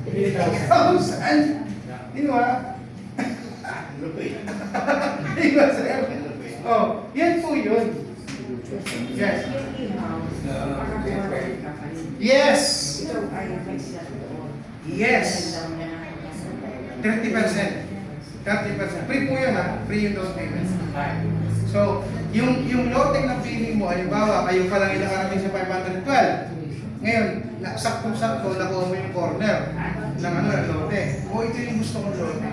Ikaw, saan? Di ba? Di ba, sir? Oh, yan po yun. Yes. Yes. Yes. 30%. 30%. Free po yun ha. Free yung down payment. So, yung lote na pili mo, halimbawa, kayo pa lang ilang sa 512. Ngayon, saktong-sakto, nakuha mo yung corner ng ano, lote. O, ito yung gusto kong lote.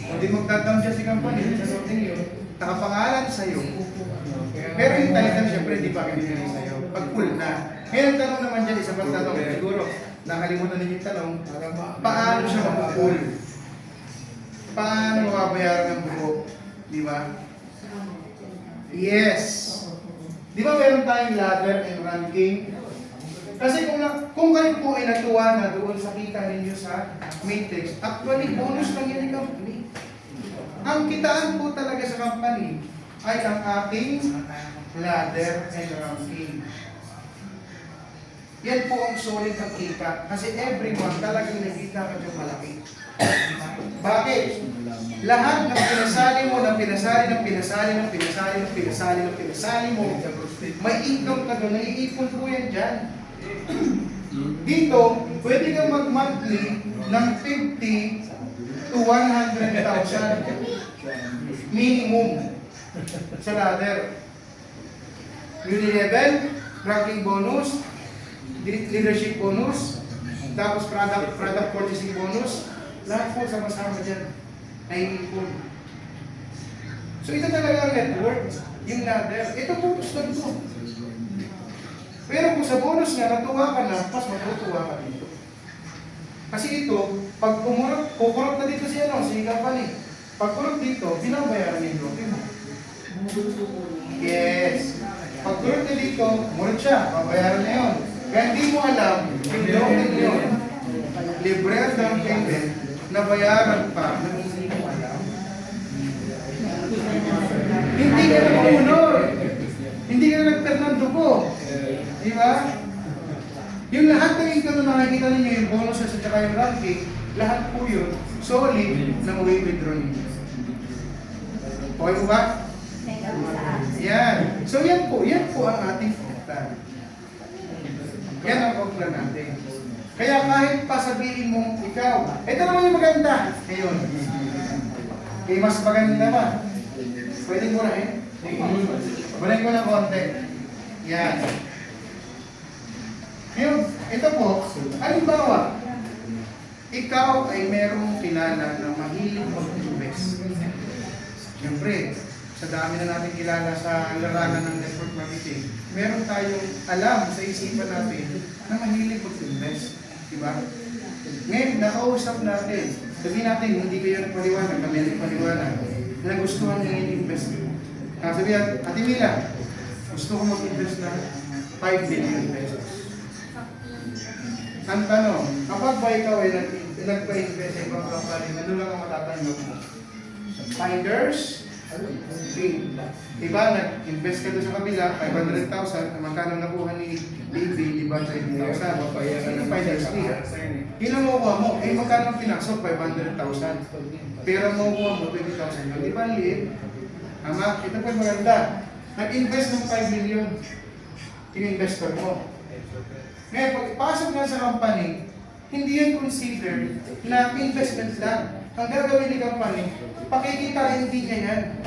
O, di magdadam siya si company sa lote niyo, nakapangalan sa'yo. Pero yung talitan, syempre, hindi pa binigay sa'yo. Pag full na. Ngayon, tanong naman dyan, isa pang tanong. Siguro, nakalimutan ninyo yung tanong, paano siya mapupull? Paano mababayaran ng buo? Di ba? Yes. Di ba meron tayong ladder and ranking? Kasi kung kayo po ay natuwa na doon sa kita ninyo sa matrix, actually bonus lang yan yung company. Ang kitaan po talaga sa company ay ang ating ladder and ranking. Yan po ang solid ng kita. Kasi everyone talagang nakita ka yung malaki. Bakit? Lahat ng pinasali mo, ng pinasali mo, may income ka doon, naiipon po yan dyan. Dito, pwede kang mag-monthly ng 50 to 100,000 minimum sa ladder. Unilevel, ranking bonus, leadership bonus, tapos product purchasing bonus, lahat po sama-sama dyan ay ipon. So ito talaga ang network, yung ladder. Ito bonus lang ito. Pero kung sa bonus nga, natuwa ka na, mas matutuwa ka dito. Kasi ito, pag kukurot na dito si company. Pag kurot dito, binabayaran yung lote mo. Yes. Pag kurot na dito, murot siya, babayaran na yun. Kaya hindi mo alam, yung lote mo yun. Libre ang down payment, nabayaran pa, hindi mo alam. Hindi ka na mamunod. Hindi ka na nagternang dugo. Di ba? Yung lahat ng income na nakikita ninyo, yung bonuses at saka yung ranking, lahat po yun, solid na mawithdraw ninyo. Okay po ba? Yan. So yan po ang ating portal. Yan ang portal natin. Kaya kahit pa sabihin mong ikaw, ito naman yung maganda. Ngayon. Mas maganda naman. Pwede mo na eh. Balik ko ng konti. Yan. Ngayon, ito po, halimbawa, ikaw ay merong kilala na mahilig mag-invest. Siyempre, sa dami na natin kilala sa larangan ng network marketing, meron tayong alam sa isipan natin na mahilig mag-invest. Diba? Ngayon, nakausap natin. Sabihin natin, hindi kayo nagpaliwanag, kami nagpaliwanag, na gustuhan nyo i-invest. Sabihin, Ate Mila, gusto ko mag-invest na 5 million pesos. Ang tanong, kapag ba ikaw ay nagpa-invest sa ibang company, ano lang ang matatanggap mo? Finders? Diba, nag-invest ka doon sa kabila, 500,000, magkano nakuha ni Baby, diba, 20,000? Finders fee. Yun ang makuha mo, eh magkano ang pinasok? 500,000. Pero ang makuha mo, 20,000. Di ba, liit? Ama, ito po yung maganda. Nag-invest ng 5 million. Yung investor mo. Ngayon, pag ipasok nga sa company, hindi yan considered na investment lang. Ang gagawin ni company, pakikitain din niya yan.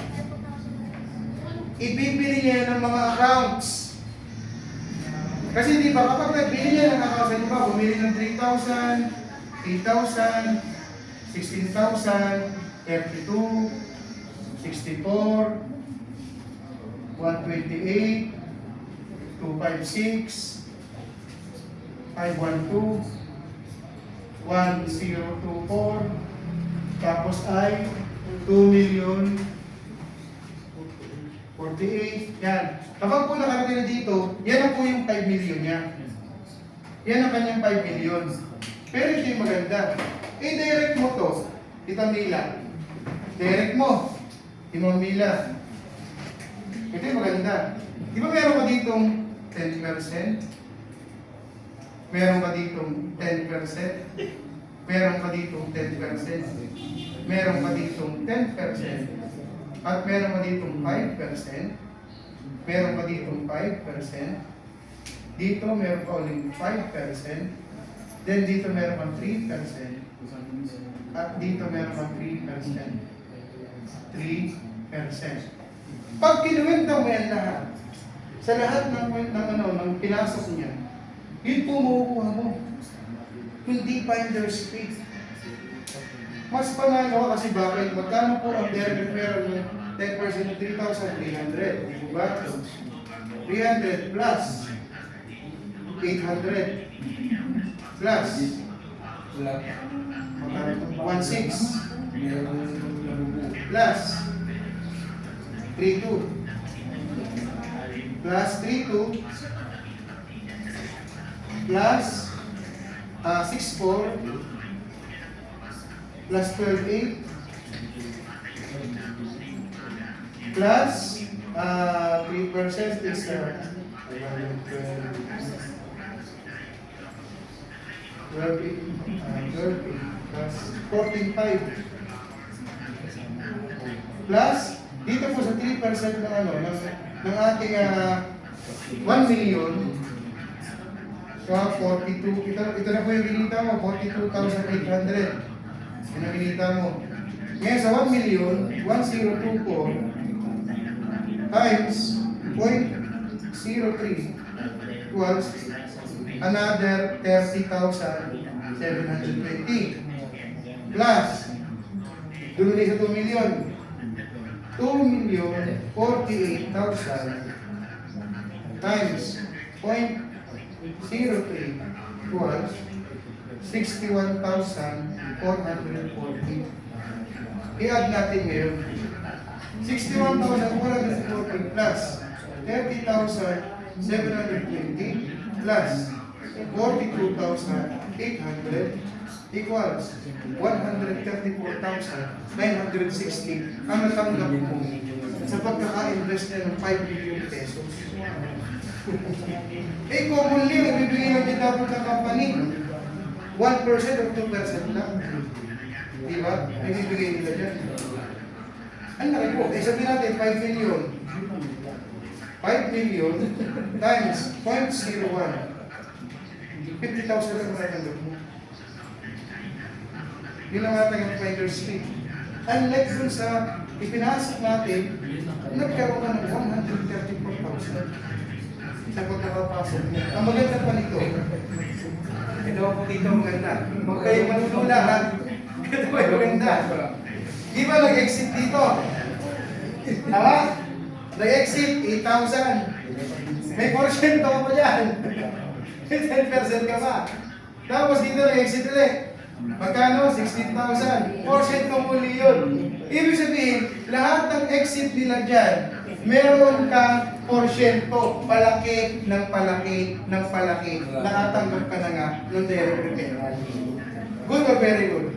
Ibibili niya ng mga accounts. Kasi di ba, kapag nagbili niya ng accounts, di ba, bumili ng 3,000, 8,000, 16,000, 32, 64, 128, 256, 512, 1024, tapos ay 2,048,000. Yan. Kapag po nakarating na dito, yan ang po yung 5 million niya. Yan ang kanyang 5 million. Pero ito yung maganda. I-direct mo to, Tita Mila. Direct mo, Tita Mila. Ito yung maganda. Di ba meron ka ditong 10%? Meron ka ditong 10%? Meron ka ditong 10%? Meron ka ditong 10%? At meron ka ditong 5%? Meron ka ditong 5%? Dito meron ka uling 5%? Then dito meron ka 3%? At dito meron ka 3%? 3%. Pag kinuwenta mo yan lahat, sa lahat ng pinasok niya, yun po makukuha mo. Hindi finder's fee. Mas panalo ka kasi bakit? Magkano po ang direct referral ng 10% ng 3,300? Di po ba? 300 plus 800 plus 1,600 plus 3,200 plus 3,200 plus 6,400 plus 12,800 plus 3% is 12,800 plus 14,500 plus dito po sa 3% ng ng ating 1 million. So, 42, ito na po yung kinita mo, 42,800. Yan ang kinita mo. Ngayon sa 1 million, 1024 times 0.03 equals another 30,720 plus doon ulit sa 2 million. 2,048,000 times 0.03 equals 61,440. I-add natin ngayon. 61,440 plus 30,720 plus 42,800 equals 134,960 ang natanggap mo sa pagkaka-invest niya ng 5 million pesos. Eh, commonly, ang bibigyan natin dapat ng company, 1% or 2% lang. Diba? May bibigay nila dyan. Ang laki po. Eh, sabihin natin, 5 million. 5 million times 0.01. 50,000 lang matatanggap mo. Yun ang ating finder's fee. Unlike dun sa ipinasok natin, nagkaroon ka ng 134,000 sa pagkakapasok niya. Ang maganda pa nito, ito po dito maganda. Huwag kayong manunula ha. Ito po yung maganda. Di ba nag-exit dito? Tama? Nag-exit 8,000. May porsyento ka pa dyan. 10% ka pa. Tapos dito nag-exit ulit. Magkano? 16,000. Porsyento muli yun. Ibig sabihin, lahat ng exit nila dyan, meron kang porsyento, palaki ng palaki ng palaki. Nakatanggap ka na nga ng direct referral. Good or very good?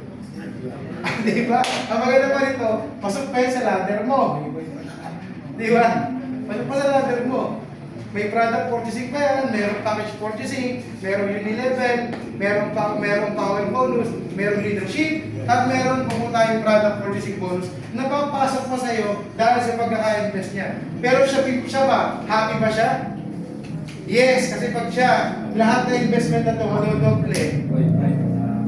Di ba? Ang maganda pa rito, pasok pa yun sa ladder mo. Di ba? Pasok pa sa ladder mo. May product purchasing pa yan, merong package purchasing, merong Unilevel, merong power bonus, merong leadership, at meron pa po tayong product purchasing bonus na papasok pa sa iyo dahil sa pagkaka-invest niya. Pero siya ba? Happy ba siya? Yes, kasi pag siya, lahat na investment na ito, madodoble.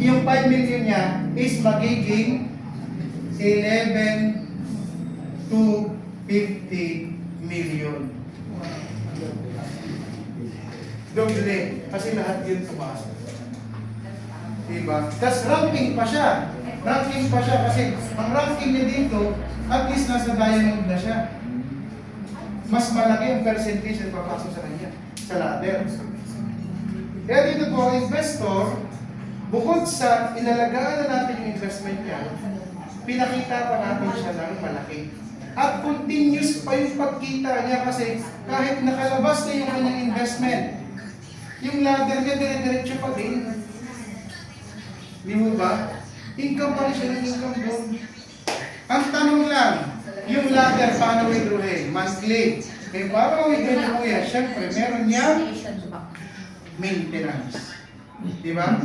Yung 5 million niya is magiging 11 to 50 million. Doble, kasi lahat yun pumasok. Diba? Tapos ranking pa siya. Ranking pa siya kasi ang ranking niya dito, at least nasa diamond na siya. Mas malaki ang percentage na papasok sa kanya, sa ladder. Kaya dito po, ang investor, bukod sa inalagaan na natin yung investment niya, pinakita pa natin siya ng malaki. At continuous pa yung pagkita niya kasi kahit nakalabas na yung kanyang investment, yung ladder niya dire-diretso pa din. Di mo ba? Income pa rin siya ng income doon. Ang tanong lang, yung ladder paano withdrawin? Monthly. Eh, paano withdrawin mo kuya? Siyempre, meron niyang maintenance. Di ba?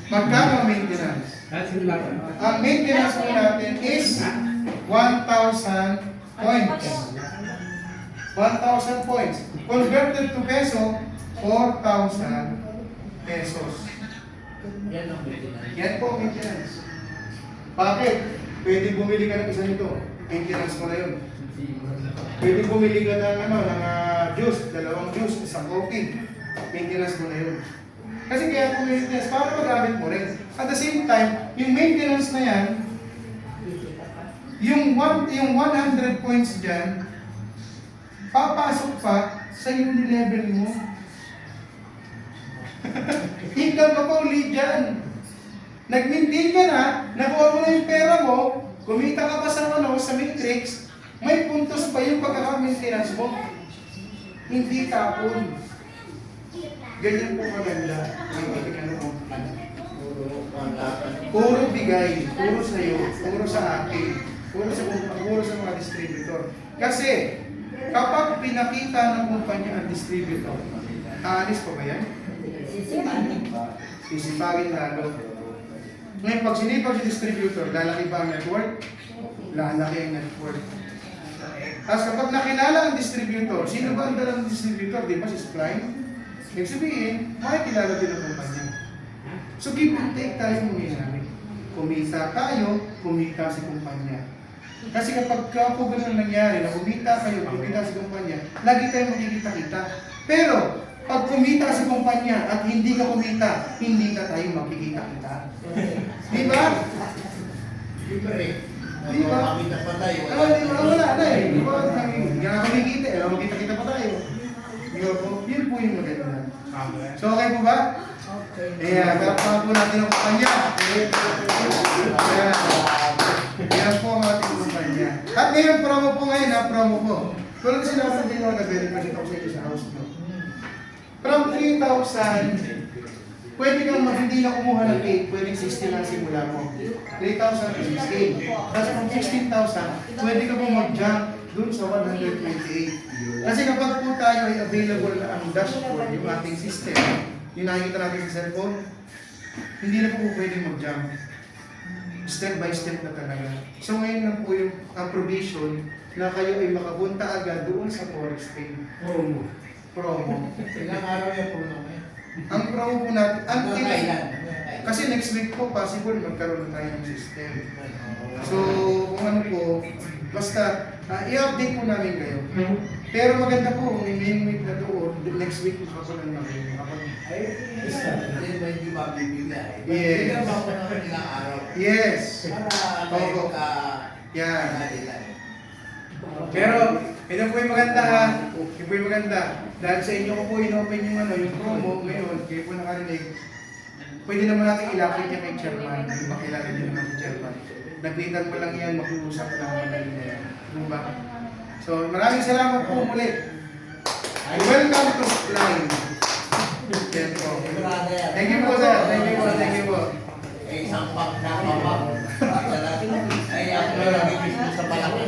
Magkano ang maintenance? Ang maintenance mo natin is 1,000 points. 1,000 points. Converted to peso, 4,000 pesos. Yan po, maintenance. Bakit? Pwede bumili ka ng isa nito. Maintenance mo na yun. Pwede bumili ka ng, juice, 2 juice, 1 coffee. Maintenance mo na yun. Kasi kaya po maintenance, para magamit mo rin. At the same time, yung maintenance na yan, yung 100 points dyan, papasok pa sa yung level mo. Income ka pa ulit dyan. Nag-maintain ka na, nakuha mo na yung pera mo, kumita ka pa sa matrix, may puntos pa yung pagkaka-maintenance mo. Hindi tapon. Ganyan po maganda. Puro bigay, puro sa'yo, puro sa akin, puro sa mga distributor. Kasi, kapag pinakita ng kumpanya ang distributor, aalis pa ba yan? Sisipagin lalo. Ngayon, pag sinipag si distributor, lalaki ba ang network? Lalaki ang network. Tapos kapag nakilala ang distributor, sino ba ang dalang distributor? Di ba si Spline? Ibig sabihin, makikilala din ang kumpanya. So, give and take tayo mangyayari. Kumita tayo, kumita si kumpanya. Kasi kapag ganun nangyari, na kumita kayo, kumita si kumpanya, lagi tayo makikita-kita. Pero, pag kumita si kumpanya at hindi ka kumita, hindi na tayo magkikita-kita. Di ba? Siyempre, Di ba? makita pa tayo. Di ba? Wala na eh. Di ba? Hindi ka kumikita eh. Magkita-kita pa tayo. Di ba po? Yun po yung maganda. So, okay po ba? Ayan, kalakpakan po natin ang kumpanya. Ayan. Ayan po ang ating kumpanya. At ngayon, promo po ngayon ha, promo po. Tulad kasi sinasabi nyo, nag-verify ako sa inyo sa house nyo. From 3,000, pwede kang hindi na kumuha ng 8, pwedeng 16 lang simula mo. 3,000 to 16. Tapos kung 16,000, pwede ka po mag-jump dun sa 128. Kasi kapag po tayo ay available na ang dashboard, yung ating system, yung nakikita natin sa cellphone, hindi na po pwedeng mag-jump. Step by step na talaga. So ngayon lang po yung approbation na kayo ay makapunta agad doon sa Forex Pay. Promo. Ilang araw yan po naman. Ang promo po natin, Hanggang kailan? kasi next week po possible magkaroon na tayo ng system. So kung ano po, basta i-update po namin kayo. Pero maganda po, may week na doon, next week po pa lang namin kapag Hindi ba hindi mabibigay? Yes. Bigyan ba ako ng ilang araw? yes. Para Opo. tayo ka... Yan. Nadilan. Pero, ito po yung maganda ha. Ito po yung maganda. Dahil sa inyo ko po in-open yung, yung promo ngayon, kayo po nakarinig. Pwede naman natin ilapit yan kay chairman. Hindi ba kilala din naman si chairman? Nagbitan mo lang yan, makiusap lang madali na yan. Diba? So, maraming salamat po muli. Welcome to Line. Yan po. Sigurado yan. Thank you po sir. Thank you po. Thank you po. Eh, isang pack na papak. Ay, ako na nagigis mo sa palaki.